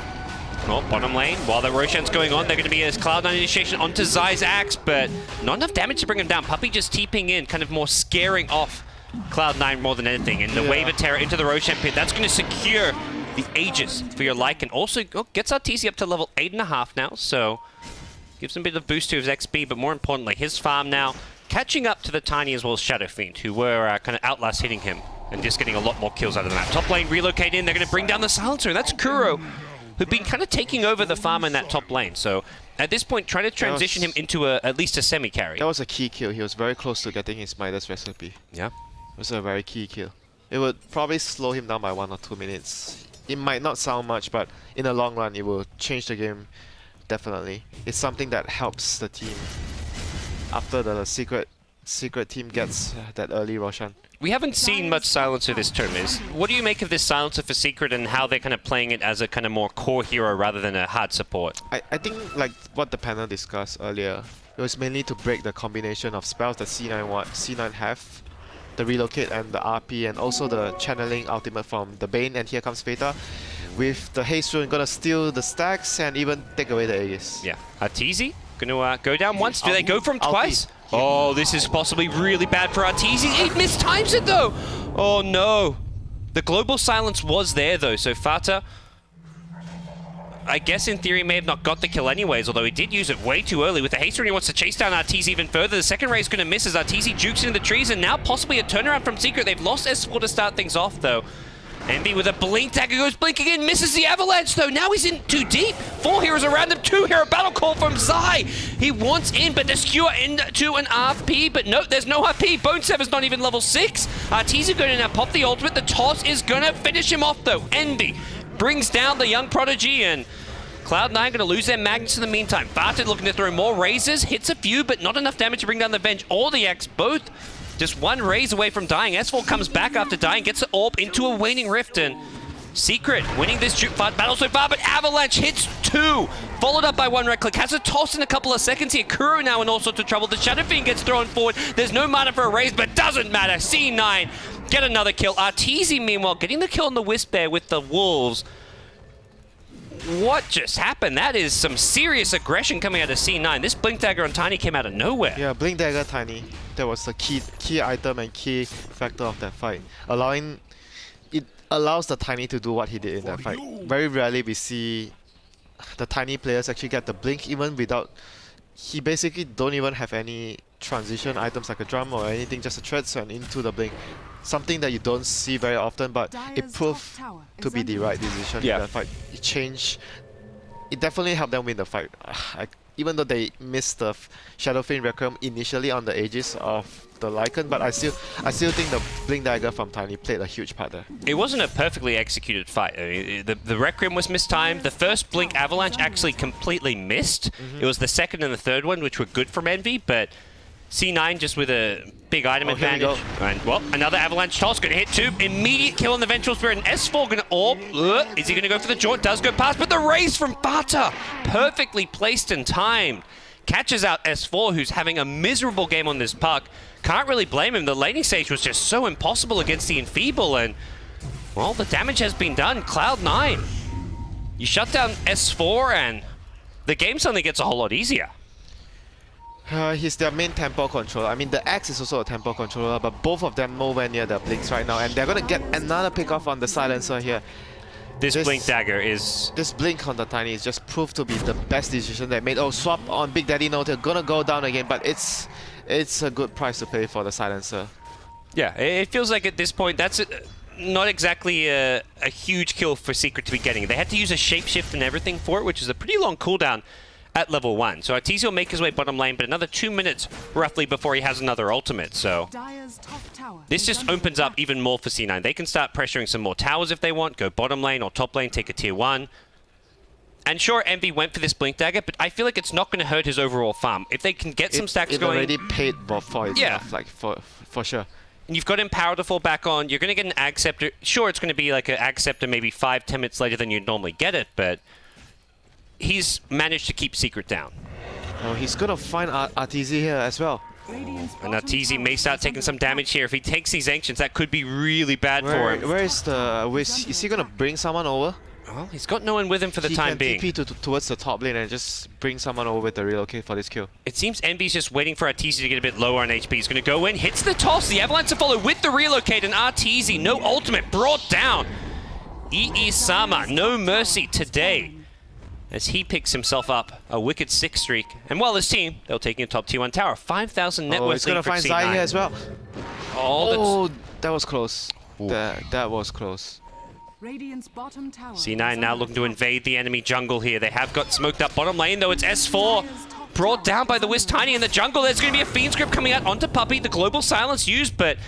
Well, bottom lane, while the Roshan's going on, they're going to be as Cloud9 initiation onto Zai's axe, but not enough damage to bring him down. Puppey just TPing in, kind of more scaring off Cloud9 more than anything. And the wave of terror into the Roshan pit, that's going to secure the Aegis for your Lycan. Also gets Arteezy up to level 8.5 now, so gives him a bit of boost to his XP, but more importantly, his farm now catching up to the Tiny as well as Shadowfiend, who were kind of outlast hitting him and just getting a lot more kills out of the map. Top lane relocate in, they're going to bring down the Silencer, and that's Kuro, who've been kind of taking over the farm in that top lane. So at this point, try to transition him into at least a semi-carry. That was a key kill. He was very close to getting his Midas recipe. Yeah. It was a very key kill. It would probably slow him down by 1 or 2 minutes. It might not sound much, but in the long run, it will change the game, definitely. It's something that helps the team after the secret team gets that early Roshan. We haven't seen much Silencer this term. What do you make of this Silencer for Secret and how they're kind of playing it as a kind of more core hero rather than a hard support? I think, like what the panel discussed earlier, it was mainly to break the combination of spells that C9 have. The relocate and the RP, and also the channeling ultimate from the Bane, and here comes Veta with the haste rune, gonna steal the stacks and even take away the Aegis. Yeah, Arteezy gonna go down once. Do they go from twice? Oh, this is possibly really bad for Arteezy. He mistimes it though. Oh no. The global silence was there though, so Fata, I guess in theory may have not got the kill anyways, although he did use it way too early. With the haste rune, he wants to chase down Arteezy even further. The second ray is going to miss as Arteezy jukes into the trees, and now possibly a turnaround from Secret. They've lost S4 to start things off though. Envy with a blink dagger goes blinking in, misses the avalanche though. Now he's in too deep. 4 heroes around him, 2-hero battle call from Zai. He wants in, but the skewer into an RP, but no, there's no RP. Bone Sever's not even level 6. Arteezy going to now pop the ultimate. The toss is going to finish him off though. Envy brings down the young prodigy, and Cloud9 going to lose their magnets in the meantime. Barted looking to throw more razors, hits a few, but not enough damage to bring down the Venge or the Axe. Both just one raise away from dying. S4 comes back after dying, gets the orb into a waning rift, and Secret winning this battle so far, but Avalanche hits 2, followed up by 1 red click. Has a toss in a couple of seconds here. Kuro now in all sorts of trouble. The Shadowfiend gets thrown forward. There's no mana for a raise, but doesn't matter. C9 get another kill. Arteezy, meanwhile, getting the kill on the Wisp there with the Wolves. What just happened? That is some serious aggression coming out of C9. This Blink Dagger on Tiny came out of nowhere. Yeah, Blink Dagger Tiny. That was the key item and key factor of that fight. It allows the Tiny to do what he did in that fight. Very rarely we see the Tiny players actually get the Blink even without... He basically don't even have any transition items like a drum or anything, just a treads and into the Blink. Something that you don't see very often, but it proved to be the right decision in that fight. It definitely helped them win the fight. Even though they missed the Shadowfiend Requiem initially on the Aegis of the Lycan, but I still think the Blink Dagger from Tiny played a huge part there. It wasn't a perfectly executed fight. I mean, the Requiem was mistimed. The first Blink Avalanche actually completely missed. It was the second and the third one which were good from Envy, but C9 just with a big item advantage. And, well, another Avalanche toss, going to hit 2. Immediate kill on the Vengeful Spirit, and S4 going to orb. Is he going to go for the jaunt? Does go past, but the raise from Fata, perfectly placed and timed. Catches out S4, who's having a miserable game on this puck. Can't really blame him. The laning stage was just so impossible against the Enfeeble, and Well, the damage has been done. Cloud9. You shut down S4 and the game suddenly gets a whole lot easier. He's their main tempo controller. I mean, the Axe is also a tempo controller, but both of them nowhere near the Blinks right now. And they're going to get another pick off on the Silencer here. This Blink Dagger is... This Blink on the Tiny is just proved to be the best decision they made. Oh, swap on Big Daddy Note. They're going to go down again, but it's a good price to pay for the Silencer. Yeah, it feels like at this point, that's not exactly a huge kill for Secret to be getting. They had to use a shapeshift and everything for it, which is a pretty long cooldown at level 1. So Arteezy will make his way bottom lane, but another 2 minutes roughly before he has another ultimate. So this just opens up even more for C9. They can start pressuring some more towers if they want, go bottom lane or top lane, take a tier 1. And sure, Envy went for this Blink Dagger, but I feel like it's not going to hurt his overall farm. If they can get some stacks going... It already paid for it, yeah. like for sure. You've got Empower to fall back on. You're going to get an Ag Scepter. Sure, it's going to be like an Ag Scepter maybe 5-10 minutes later than you'd normally get it, but he's managed to keep Secret down. Oh, he's going to find Arteezy here as well. And Arteezy may start taking some damage here. If he takes these Ancients, that could be really bad for him. Where is the... Is he going to bring someone over? Well, he's got no one with him for the time being. He can TP towards the top lane and just bring someone over with the relocate for this kill. It seems Envy's just waiting for Arteezy to get a bit lower on HP. He's going to go in, hits the toss, the Avalanche to follow with the relocate, and Arteezy, no ultimate, brought down. Sama, no mercy today, as he picks himself up a wicked 6 streak. And while his team, they're taking a top tier 1 tower. 5,000 net worth. He's going to find Zai here as well. Oh, that was close. That was close. C9 now looking to invade the enemy jungle here. They have got smoked up bottom lane, though. It's S4 brought down by the Wiz Tiny in the jungle. There's going to be a Fiend's Grip coming out onto Puppey. The global silence used, but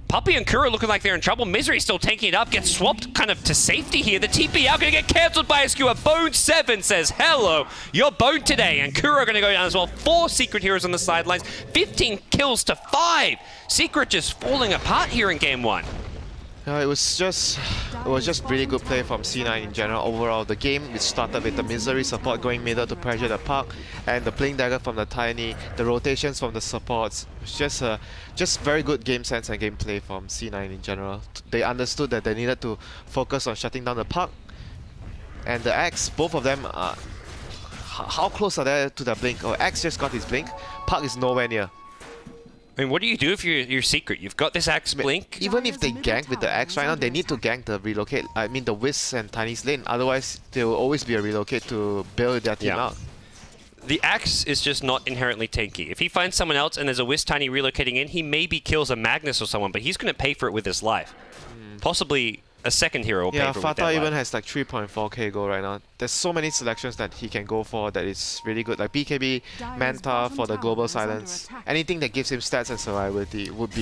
Puppey and Kuro looking like they're in trouble. Misery still taking it up, gets swapped kind of to safety here. The TP out going to get cancelled by a skewer. Bone7 says, hello, you're boned today. And Kuro going to go down as well. 4 Secret heroes on the sidelines, 15 kills to 5. Secret just falling apart here in game 1. It was just really good play from C9 in general. Overall, the game it started with the Misery support going middle to pressure the puck, and the Blink Dagger from the Tiny, the rotations from the supports. It was just very good game sense and gameplay from C9 in general. They understood that they needed to focus on shutting down the puck, and the Axe, both of them are... How close are they to the Blink? Oh, Axe just got his Blink, puck is nowhere near. I mean, what do you do if you're Secret? You've got this Axe Blink. Even if they gank with the Axe right now, they need to gank the relocate. I mean, the Wiz and Tiny's lane. Otherwise, there will always be a relocate to bail their team out. The Axe is just not inherently tanky. If he finds someone else and there's a Wiz Tiny relocating in, he maybe kills a Magnus or someone, but he's going to pay for it with his life. Possibly a second hero will pay for it with Fata their even life. has like 3.4k gold right now. There's so many selections that he can go for that is really good. Like BKB, Manta for the global silence. Anything that gives him stats and survivability would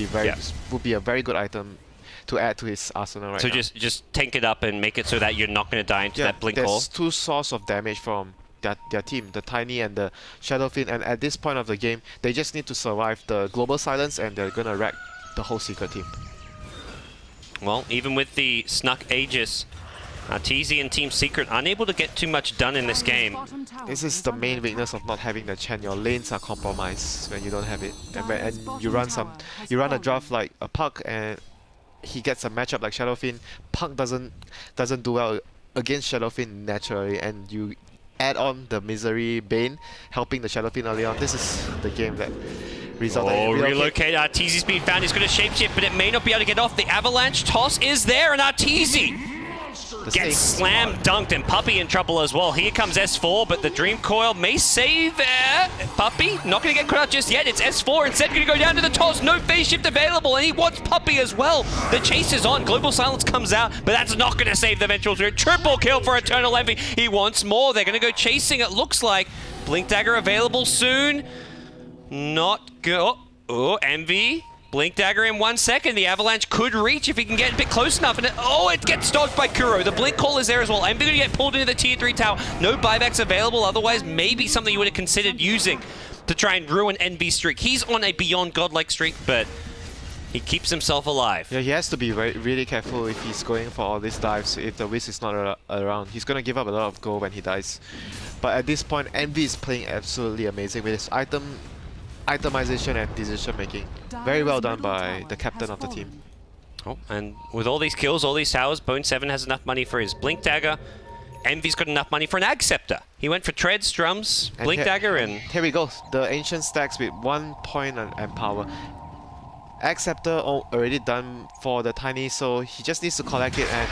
be a very good item to add to his arsenal right now. So just tank it up and make it so that you're not going to die into that Blink hole. There's 2 sources of damage from their team, the Tiny and the Shadowfiend, and at this point of the game, they just need to survive the global silence and they're gonna wreck the whole Secret team. Well, even with the Snuck Aegis, Arteezy and Team Secret unable to get too much done in this game. This is the main weakness of not having the Chen. Your lanes are compromised when you don't have it. And you run a draft like a Puck and he gets a matchup like Shadowfiend. Puck doesn't do well against Shadowfiend naturally, and you add on the Misery Bane helping the Shadowfiend early on. This is the game that resulted in relocate. Arteezy's been found. He's going to shapeshift, but it may not be able to get off. The Avalanche toss is there, and Arteezy gets slam dunked, and Puppey in trouble as well. Here comes S4, but the Dream Coil may save Puppey. Not going to get caught out just yet. It's S4 instead going to go down to the toss. No phase shift available, and he wants Puppey as well. The chase is on. Global Silence comes out, but that's not going to save the Vengeful Spirit. Triple kill for Eternal Envy. He wants more. They're going to go chasing, it looks like. Blink Dagger available soon. Not good. Oh, Envy. Blink Dagger in 1 second. The Avalanche could reach if he can get a bit close enough. And it gets dodged by Kuro. The Blink Call is there as well. Envy going to get pulled into the tier 3 tower. No buybacks available. Otherwise, maybe something you would have considered using to try and ruin Envy's streak. He's on a beyond godlike streak, but he keeps himself alive. Yeah, he has to be really careful if he's going for all these dives. If the Wiz is not around, he's going to give up a lot of gold when he dies. But at this point, Envy is playing absolutely amazing with his itemization and decision making. Very well done by the captain of the team. Oh, and with all these kills, all these towers, Bone7 has enough money for his Blink Dagger. Envy's got enough money for an Ag Scepter. He went for Treads, Drums, Blink Dagger, and... Here we go. The Ancient stacks with 1 point and power. Ag Scepter already done for the Tiny, so he just needs to collect it, and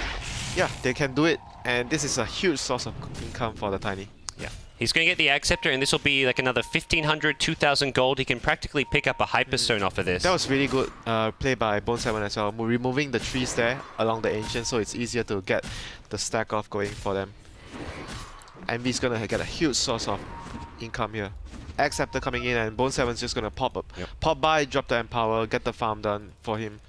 yeah, they can do it. And this is a huge source of income for the Tiny. Yeah. He's going to get the Ag Scepter, and this will be like another 1,500, 2,000 gold. He can practically pick up a Hyperstone off of this. That was really good play by Bone7 as well, removing the trees there along the Ancient, so it's easier to get the stack off going for them. Envy's going to get a huge source of income here. Ag Scepter coming in, and Bone7's just going to pop up. Yep. Pop by, drop the Empower, get the farm done for him.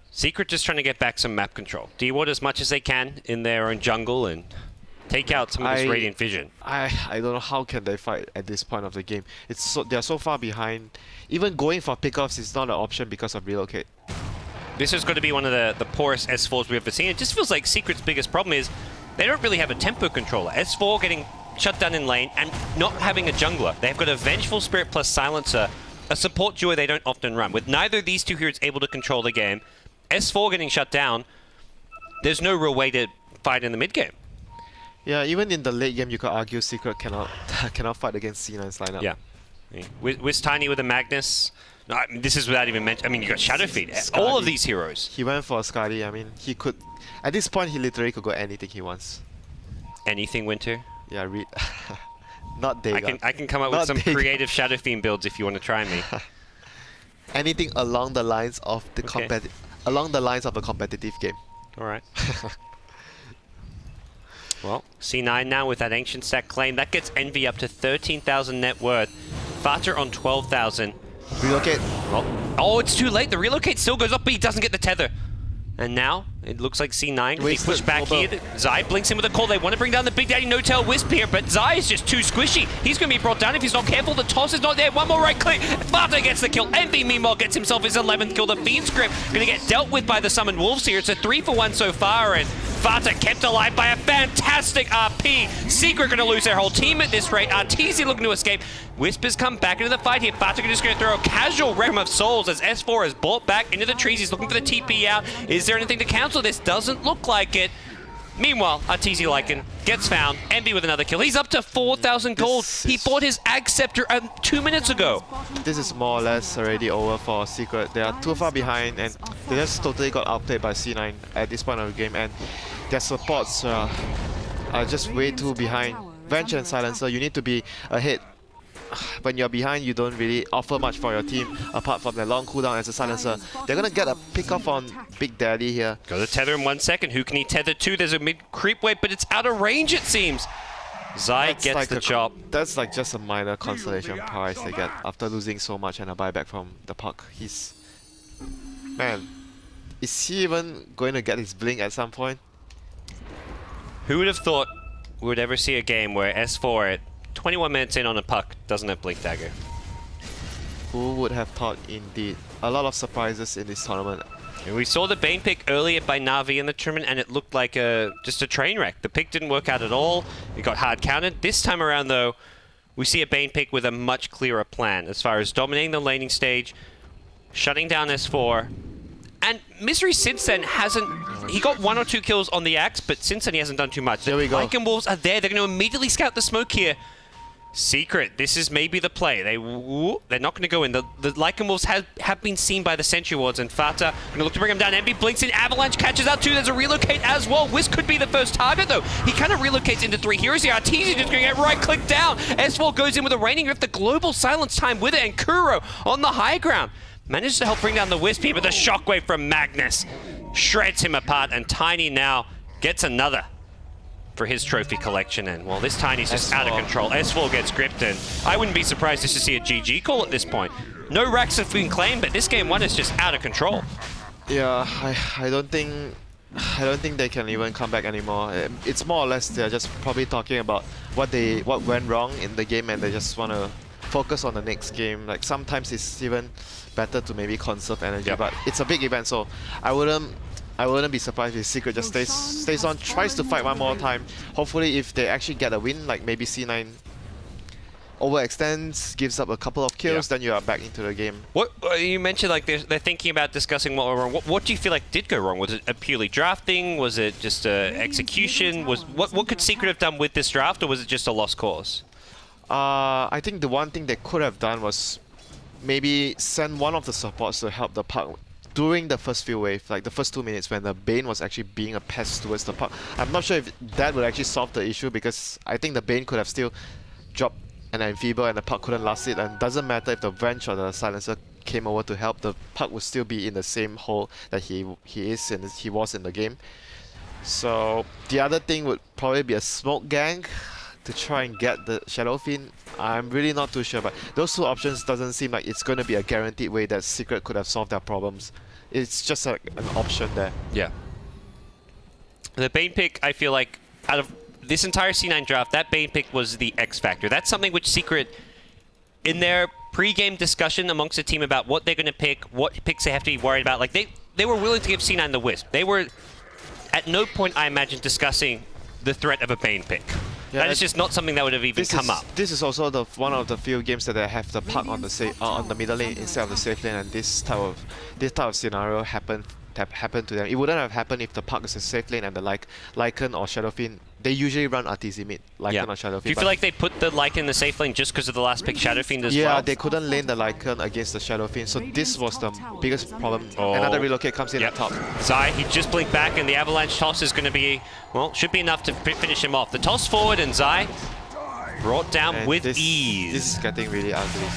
Secret just trying to get back some map control. D-Ward as much as they can in their own jungle and take out some of this Radiant Vision. I don't know how can they fight at this point of the game. They're so far behind. Even going for pickoffs is not an option because of relocate. This is going to be one of the poorest S4s we've ever seen. It just feels like Secret's biggest problem is they don't really have a tempo controller. S4 getting shut down in lane and not having a jungler. They've got a Vengeful Spirit plus Silencer, a support duo they don't often run. With neither of these two heroes able to control the game, S4 getting shut down, there's no real way to fight in the mid game. Yeah, even in the late game, you could argue Secret cannot fight against C9's lineup. Yeah. With Tiny with a Magnus. No, I mean, this is without even mentioning. I mean, you got Shadowfeed. All of these heroes. He went for a Skadi. I mean, he could. At this point, he literally could go anything he wants. Anything, WinteR? Yeah, read. Not Dega. I can come up with some creative Shadowfiend builds if you want to try me. Anything along the lines of the competitive game. All right. Well, C9 now with that Ancient Stack claim. That gets Envy up to 13,000 net worth. Fater on 12,000. Relocate. Oh, it's too late. The relocate still goes up, but he doesn't get the tether. And now, it looks like C9 can be pushed back here. Zai blinks in with a call. They want to bring down the Big Daddy No-Tail Wisp here, but Zai is just too squishy. He's going to be brought down if he's not careful. The toss is not there. One more right click. Fater gets the kill. Envy, meanwhile, gets himself his 11th kill. The Fiend Script going to get dealt with by the Summoned Wolves here. It's a 3-for-1 so far, and Fater kept alive by a fantastic RP. Secret going to lose their whole team at this rate. Arteezy looking to escape. Wisp has come back into the fight here. Fater just going to throw a casual Realm of Souls as S4 is brought back into the trees. He's looking for the TP out. Is there anything to cancel this? Doesn't look like it. Meanwhile, Arteezy Lycan gets found. Envy with another kill. He's up to 4,000 gold. He bought his Ag Scepter 2 minutes ago. This is more or less already over for Secret. They are too far behind, and they just totally got outplayed by C9 at this point of the game, and their supports are just way too behind. Venge and Silencer, you need to be ahead. When you're behind, you don't really offer much for your team apart from the long cooldown as a Silencer. They're gonna get a pick off on Big Daddy here. Got to tether in 1 second. Who can he tether to? There's a mid creep wave, but it's out of range, it seems. Zai gets like the chop. That's like just a minor consolation prize they get after losing so much and a buyback from the puck. Man, is he even going to get his blink at some point? Who would have thought we would ever see a game where S4 at 21 minutes in on a puck doesn't have Blink Dagger? Who would have thought indeed? A lot of surprises in this tournament. And we saw the Bane pick earlier by Na'Vi in the tournament, and it looked like just a train wreck. The pick didn't work out at all. It got hard counted. This time around, though, we see a Bane pick with a much clearer plan as far as dominating the laning stage, shutting down S4. And Misery since then hasn't... He got 1 or 2 kills on the Axe, but since then he hasn't done too much. There we go. Lycan Wolves are there. They're going to immediately scout the smoke here. Secret, this is maybe the play. They're not going to go in. The Lycan Wolves have been seen by the Sentry Wards, and Fater going to look to bring him down. Envy blinks in, Avalanche catches out too. There's a relocate as well. Wisp could be the first target though. He kind of relocates into 3 heroes here. Arteezy just going to get right-click down. S4 goes in with a Raining Rift, the global silence time with it, and Kuro on the high ground manages to help bring down the Wisp here, but the shockwave from Magnus shreds him apart, and Tiny now gets another for his trophy collection, and well, this Tiny's just out of control. S4 gets gripped, and I wouldn't be surprised just to see a GG call at this point. No racks have been claimed, but this game 1 is just out of control. Yeah, I don't think they can even come back anymore. It's more or less they're just probably talking about what went wrong in the game, and they just want to focus on the next game. Like sometimes it's even better to maybe conserve energy, but it's a big event, so I wouldn't be surprised if Secret just stays on, tries to fight one more time. Hopefully if they actually get a win, like maybe C9 overextends, gives up a couple of kills, then you are back into the game. What you mentioned, like they're thinking about discussing what went wrong. What do you feel like did go wrong? Was it a purely drafting? Was it just execution? What could Secret have done with this draft, or was it just a lost cause? I think the one thing they could have done was maybe send one of the supports to help the Puck during the first few waves, like the first 2 minutes when the Bane was actually being a pest towards the Puck. I'm not sure if that would actually solve the issue, because I think the Bane could have still dropped an Enfeeble and the Puck couldn't last it, and doesn't matter if the Wrench or the Silencer came over to help, the Puck would still be in the same hole that he was in the game. So the other thing would probably be a smoke gang to try and get the Shadow Fiend. I'm really not too sure, but those two options doesn't seem like it's going to be a guaranteed way that Secret could have solved their problems. It's just an option there. Yeah. The Bane pick, I feel like, out of this entire C9 draft, that Bane pick was the X factor. That's something which Secret, in their pre-game discussion amongst the team about what they're going to pick, what picks they have to be worried about, like they were willing to give C9 the Wisp. They were, at no point, I imagine, discussing the threat of a Bane pick. Yeah, that is just not something that would have even come up. This is also one of the few games that they have the Puck on the middle lane instead of the safe lane, and this type of scenario happened to them. It wouldn't have happened if the Puck is a safe lane and the Lycan or Shadow Fiend. They usually run RTZ mid, Lycan or Shadow Fiend. Do you feel like they put the Lycan in the safe lane just because of the last pick Shadow Fiend as well? Yeah, they couldn't lane the Lycan against the Shadow Fiend, so this was the biggest problem. Another relocate comes in at top. Zai, he just blinked back, and the Avalanche toss is going to be, well, should be enough to finish him off. The toss forward, and Zai brought down and with this ease. This is getting really ugly.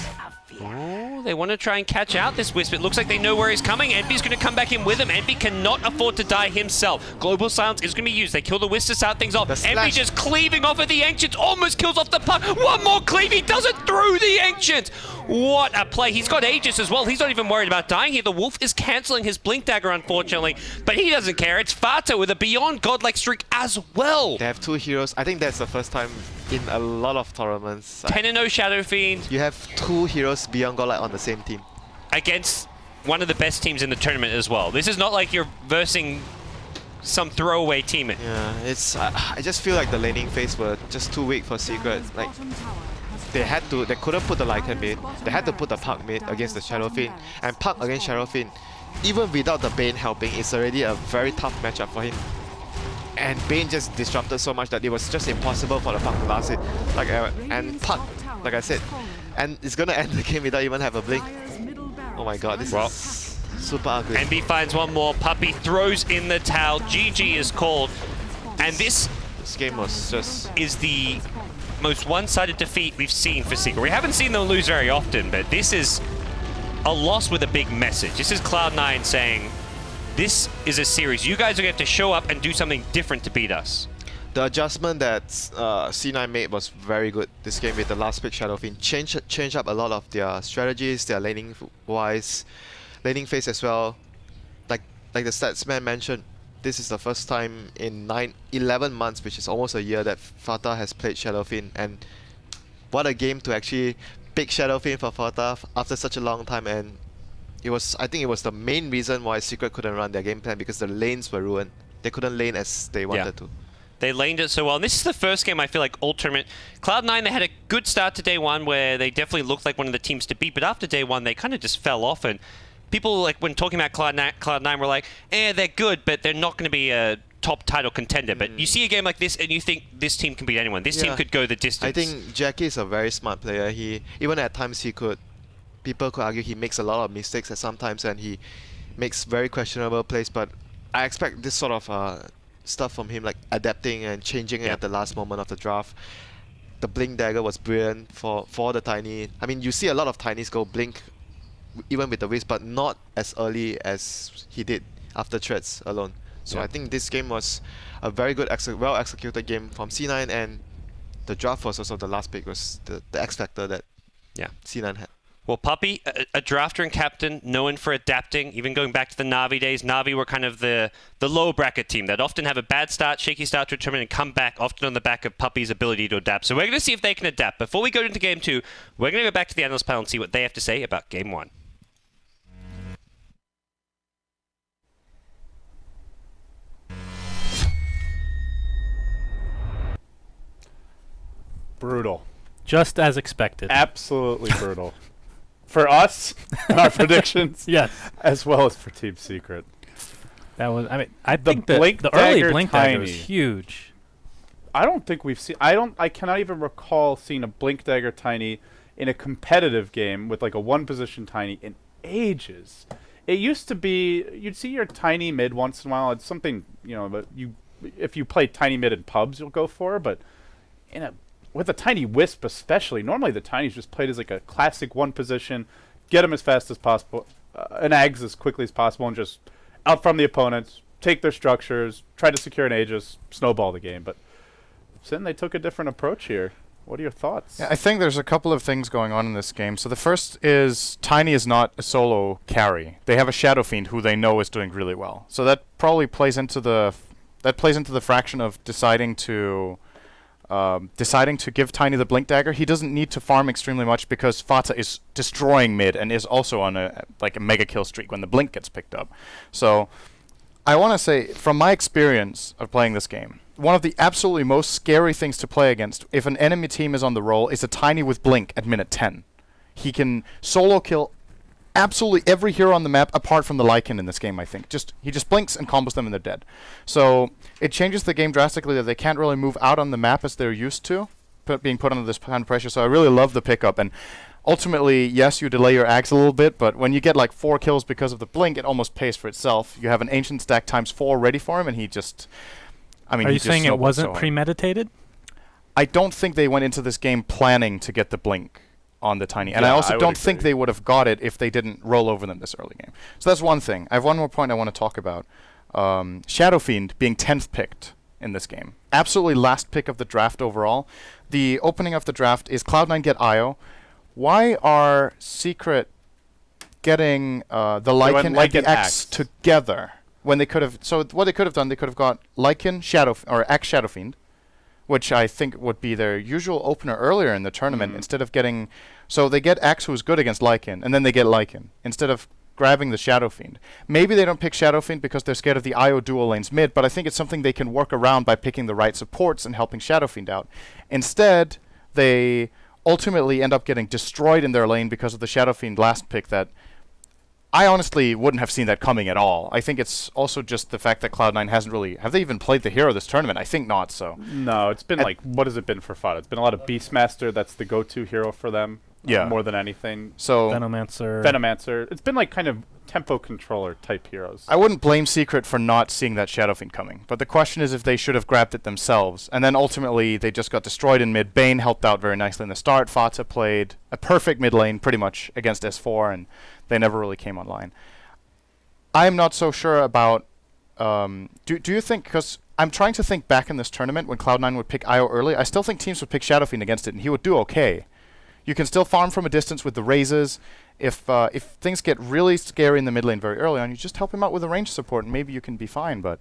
Oh, they want to try and catch out this Wisp. It looks like they know where he's coming. Envy's going to come back in with him. Envy cannot afford to die himself. Global Silence is going to be used. They kill the Wisp to start things off. Envy just cleaving off of the Ancients. Almost kills off the Puck. One more cleave. He does it through the Ancient. What a play. He's got Aegis as well. He's not even worried about dying here. The Wolf is cancelling his Blink Dagger, unfortunately. But he doesn't care. It's Fata with a beyond godlike streak as well. They have two heroes. I think that's the first time in a lot of tournaments. 10-0 Shadow Fiend. You have two heroes beyond godlike on the same team. Against one of the best teams in the tournament as well. This is not like you're versing some throwaway team. Yeah, it's. I just feel like the laning phase were just too weak for Secret. Like they couldn't put the Lycan mid. They had to put the Puck mid against the Shadow Fiend, and Puck against Shadow Fiend, even without the Bane helping, it's already a very tough matchup for him. And Bane just disrupted so much that it was just impossible for the Puck to last it. And Puck, like I said, and it's gonna end the game without even have a blink. Oh my god, this is super ugly. Envy finds one more. Puppey throws in the towel. GG is called. And this game was just... is the most one-sided defeat we've seen for Secret. We haven't seen them lose very often, but this is a loss with a big message. This is Cloud9 saying, this is a series. You guys are going to have to show up and do something different to beat us. The adjustment that C9 made was very good this game with the last pick Shadow Fiend. Change up a lot of their strategies, their laning wise, laning phase as well. Like the statsman mentioned, this is the first time in 11 months, which is almost a year, that Fata has played Shadow Fiend, and what a game to actually pick Shadow Fiend for Fata after such a long time. And I think it was the main reason why Secret couldn't run their game plan, because the lanes were ruined. They couldn't lane as they wanted to. They laned it so well. And this is the first game, I feel like, all tournament. Cloud9, they had a good start to day one where they definitely looked like one of the teams to beat, but after day one, they kind of just fell off. And people, like, when talking about Cloud9 were like, they're good, but they're not going to be a top title contender. But you see a game like this, and you think this team can beat anyone. This team could go the distance. I think Jackie is a very smart player. Even at times, people could argue he makes a lot of mistakes at sometimes, and he makes very questionable plays, but I expect this sort of stuff from him, like adapting and changing it at the last moment of the draft. The Blink Dagger was brilliant for the Tiny. I mean, you see a lot of Tinies go Blink even with the Wisp, but not as early as he did after Threads alone. So I think this game was a very good, well-executed game from C9, and the draft was also the last pick, was the X factor that C9 had. Well, Puppey, a drafter and captain, known for adapting, even going back to the Na'Vi days. Na'Vi were kind of the low bracket team that often have a bad start, shaky start to a tournament, and come back often on the back of Puppey's ability to adapt. So we're going to see if they can adapt. Before we go into Game 2, we're going to go back to the analyst panel and see what they have to say about Game 1. Brutal. Just as expected. Absolutely brutal. For us, our predictions, Yes. as well as for Team Secret. That was. I mean, I The think the Blink early Dagger blink dagger was Tiny. huge. I don't think we've seen. I cannot even recall seeing a Blink Dagger Tiny in a competitive game with like a one position Tiny in ages. It used to be you'd see your Tiny mid once in a while. It's something that if you play Tiny mid in pubs you'll go for, but with a Tiny Wisp especially, normally the Tiny's just played as like a classic one position, get them as fast as possible, and Ags as quickly as possible, and just out from the opponents, take their structures, try to secure an Aegis, snowball the game. But Sin, they took a different approach here. What are your thoughts? Yeah, I think there's a couple of things going on in this game. So the first is Tiny is not a solo carry. They have a Shadow Fiend who they know is doing really well. So that probably plays into the fraction of deciding to give Tiny the Blink Dagger. He doesn't need to farm extremely much because Fata is destroying mid and is also on a mega kill streak when the Blink gets picked up. So I want to say, from my experience of playing this game, one of the absolutely most scary things to play against if an enemy team is on the roll is a Tiny with Blink at minute 10. He can solo kill absolutely every hero on the map apart from the Lycan in this game, I think. He just blinks and combos them and they're dead. So it changes the game drastically that they can't really move out on the map as they're used to, being put under this kind of pressure. So I really love the pickup. And ultimately, yes, you delay your Ags a little bit, but when you get like 4 kills because of the Blink, it almost pays for itself. You have an Ancient stack ×4 ready for him, and he just... Are you saying it wasn't premeditated? I don't think they went into this game planning to get the Blink on the Tiny. And Yeah, I also I don't would think agree. they would have got it if they didn't roll over them this early game. So that's one thing. I have one more point I want to talk about. Shadow Fiend being 10th picked in this game. Absolutely last pick of the draft overall. The opening of the draft is Cloud9 get IO. Why are Secret getting the Lycan and the Axe together? When they could have, so what they could have done, they could have got Lycan, or Axe Shadow Fiend, which I think would be their usual opener earlier in the tournament, instead of getting, so they get Axe who's good against Lycan, and then they get Lycan, instead of grabbing the Shadow Fiend. Maybe they don't pick Shadow Fiend because they're scared of the IO dual lanes mid, but I think it's something they can work around by picking the right supports and helping Shadow Fiend out. Instead, they ultimately end up getting destroyed in their lane because of the Shadow Fiend last pick that I honestly wouldn't have seen that coming at all. I think it's also just the fact that Cloud9 hasn't really... Have they even played the hero this tournament? I think not, so... No, it's been what has it been for Fata? It's been a lot of Beastmaster. That's the go-to hero for them. Yeah. More than anything. So... Venomancer. It's been like kind of tempo controller type heroes. I wouldn't blame Secret for not seeing that Shadow Fiend coming, but the question is if they should have grabbed it themselves. And then ultimately, they just got destroyed in mid. Bane helped out very nicely in the start. Fata played a perfect mid lane, pretty much, against S4, and they never really came online. I'm not so sure about... do you think... Because I'm trying to think back in this tournament when Cloud9 would pick IO early. I still think teams would pick Shadow Fiend against it, and he would do okay. You can still farm from a distance with the raises. If things get really scary in the mid lane very early on, you just help him out with a range support, and maybe you can be fine, but...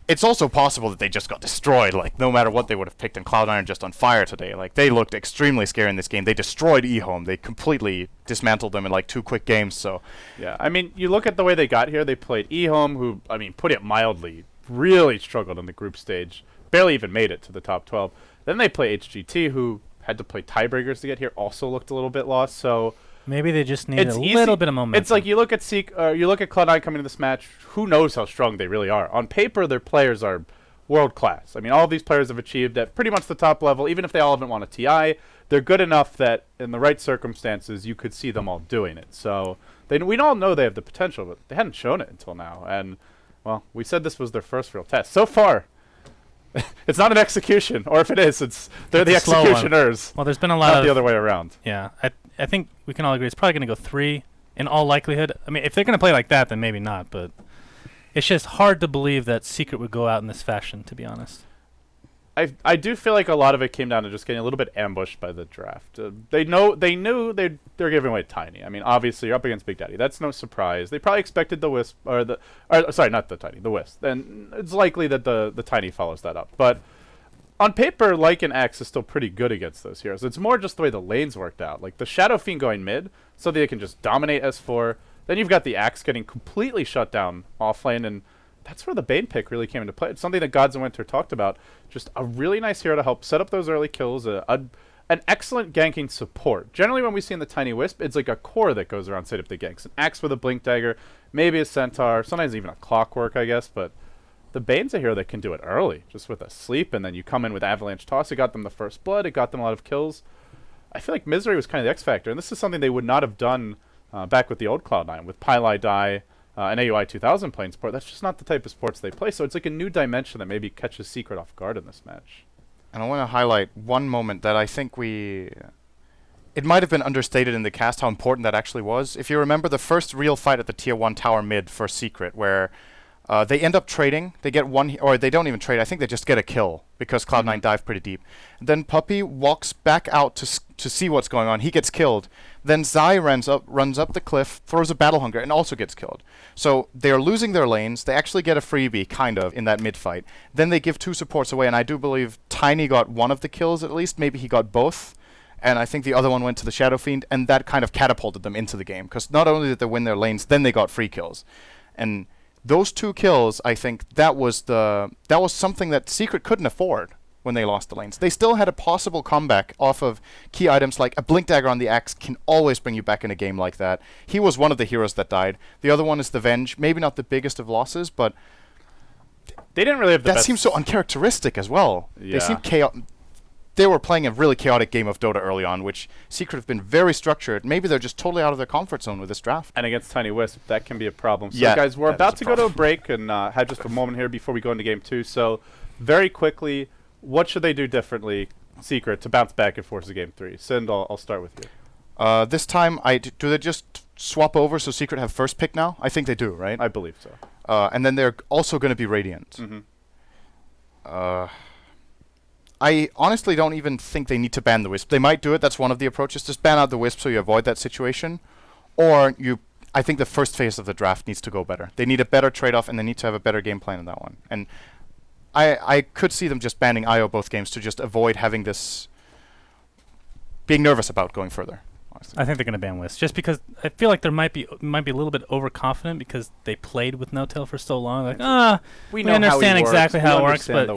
It's also possible that they just got destroyed, like, no matter what they would have picked, and Cloud9 are just on fire today. Like, they looked extremely scary in this game. They destroyed eHome. They completely dismantled them in, like, 2 quick games, so... Yeah, I mean, you look at the way they got here. They played eHome, who, I mean, put it mildly, really struggled in the group stage. Barely even made it to the top 12. Then they play HGT, who had to play tiebreakers to get here, also looked a little bit lost, so... Maybe they just need a little bit of momentum. It's like you look at Cloud9 coming to this match. Who knows how strong they really are? On paper, their players are world class. I mean, all of these players have achieved at pretty much the top level. Even if they all haven't won a TI, they're good enough that in the right circumstances, you could see them all doing it. So we all know they have the potential, but they hadn't shown it until now. And well, we said this was their first real test. So far, it's not an execution, or if it is, they're the executioners. Well, there's been a lot not the other way around. Yeah, I think we can all agree it's probably going to go 3 in all likelihood. I mean, if they're going to play like that, then maybe not, but it's just hard to believe that Secret would go out in this fashion, to be honest. I do feel like a lot of it came down to just getting a little bit ambushed by the draft. They knew they're giving away Tiny. I mean, obviously you're up against Big Daddy. That's no surprise. They probably expected the Wisp sorry, not the Tiny, the Wisp. And it's likely that the Tiny follows that up. But on paper, Lycan Axe is still pretty good against those heroes. It's more just the way the lanes worked out. Like the Shadow Fiend going mid, so they can just dominate S4. Then you've got the Axe getting completely shut down off lane, and that's where the Bane pick really came into play. It's something that GoDz and WinteR talked about. Just a really nice hero to help set up those early kills, an excellent ganking support. Generally, when we see in the Tiny Wisp, it's like a core that goes around set up the ganks. An Axe with a Blink Dagger, maybe a Centaur, sometimes even a Clockwork, I guess, but the Bane's a hero that can do it early, just with a sleep, and then you come in with Avalanche Toss. It got them the first blood. It got them a lot of kills. I feel like Misery was kind of the X factor, and this is something they would not have done back with the old Cloud9, with Pylai Die and AUI 2000 playing support. That's just not the type of sports they play, so it's like a new dimension that maybe catches Secret off guard in this match. And I want to highlight one moment that I think it might have been understated in the cast how important that actually was. If you remember the first real fight at the Tier 1 tower mid for Secret, where they end up trading. They get one, or they don't even trade. I think they just get a kill because Cloud9 dive pretty deep. And then Puppey walks back out to see what's going on. He gets killed. Then Zai runs up the cliff, throws a Battle Hunger, and also gets killed. So they're losing their lanes. They actually get a freebie, kind of, in that mid fight. Then they give 2 supports away, and I do believe Tiny got one of the kills at least. Maybe he got both. And I think the other one went to the Shadow Fiend, and that kind of catapulted them into the game. Because not only did they win their lanes, then they got free kills. And those 2 kills, I think that was something that Secret couldn't afford when they lost the lanes. They still had a possible comeback off of key items like a Blink Dagger on the Axe can always bring you back in a game like that. He was one of the heroes that died. The other one is the Venge. Maybe not the biggest of losses, but they didn't really have the that best. Seems so uncharacteristic as well. Yeah. They seem chaotic. They were playing a really chaotic game of Dota early on, which Secret have been very structured. Maybe they're just totally out of their comfort zone with this draft. And against Tiny Wisp, that can be a problem. So, yeah, guys, we're about to go to a break and have just a moment here before we go into Game 2. So, very quickly, what should they do differently, Secret, to bounce back and force a Game 3? Sind, I'll start with you. This time, do they just swap over so Secret have first pick now? I think they do, right? I believe so. And then they're also going to be Radiant. I honestly don't even think they need to ban the Wisp. They might do it. That's one of the approaches. Just ban out the Wisp so you avoid that situation. Or I think the first phase of the draft needs to go better. They need a better trade-off, and they need to have a better game plan in that one. And I could see them just banning IO both games to just avoid having this being nervous about going further. Honestly. I think they're going to ban Wisp just because I feel like they might be a little bit overconfident because they played with No Tail for so long. Like, we understand exactly how it works, but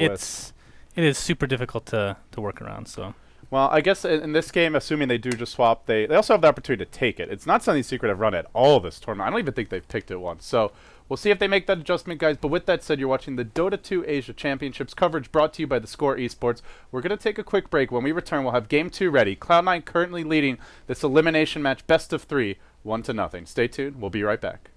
it is super difficult to work around. So, well, I guess in this game, assuming they do just swap, they also have the opportunity to take it. It's not something Secret have run at all this tournament. I don't even think they've picked it once. So we'll see if they make that adjustment, guys. But with that said, you're watching the Dota 2 Asia Championships coverage brought to you by the Score Esports. We're going to take a quick break. When we return, we'll have Game 2 ready. Cloud9 currently leading this elimination match best of 3, 1-0. Stay tuned. We'll be right back.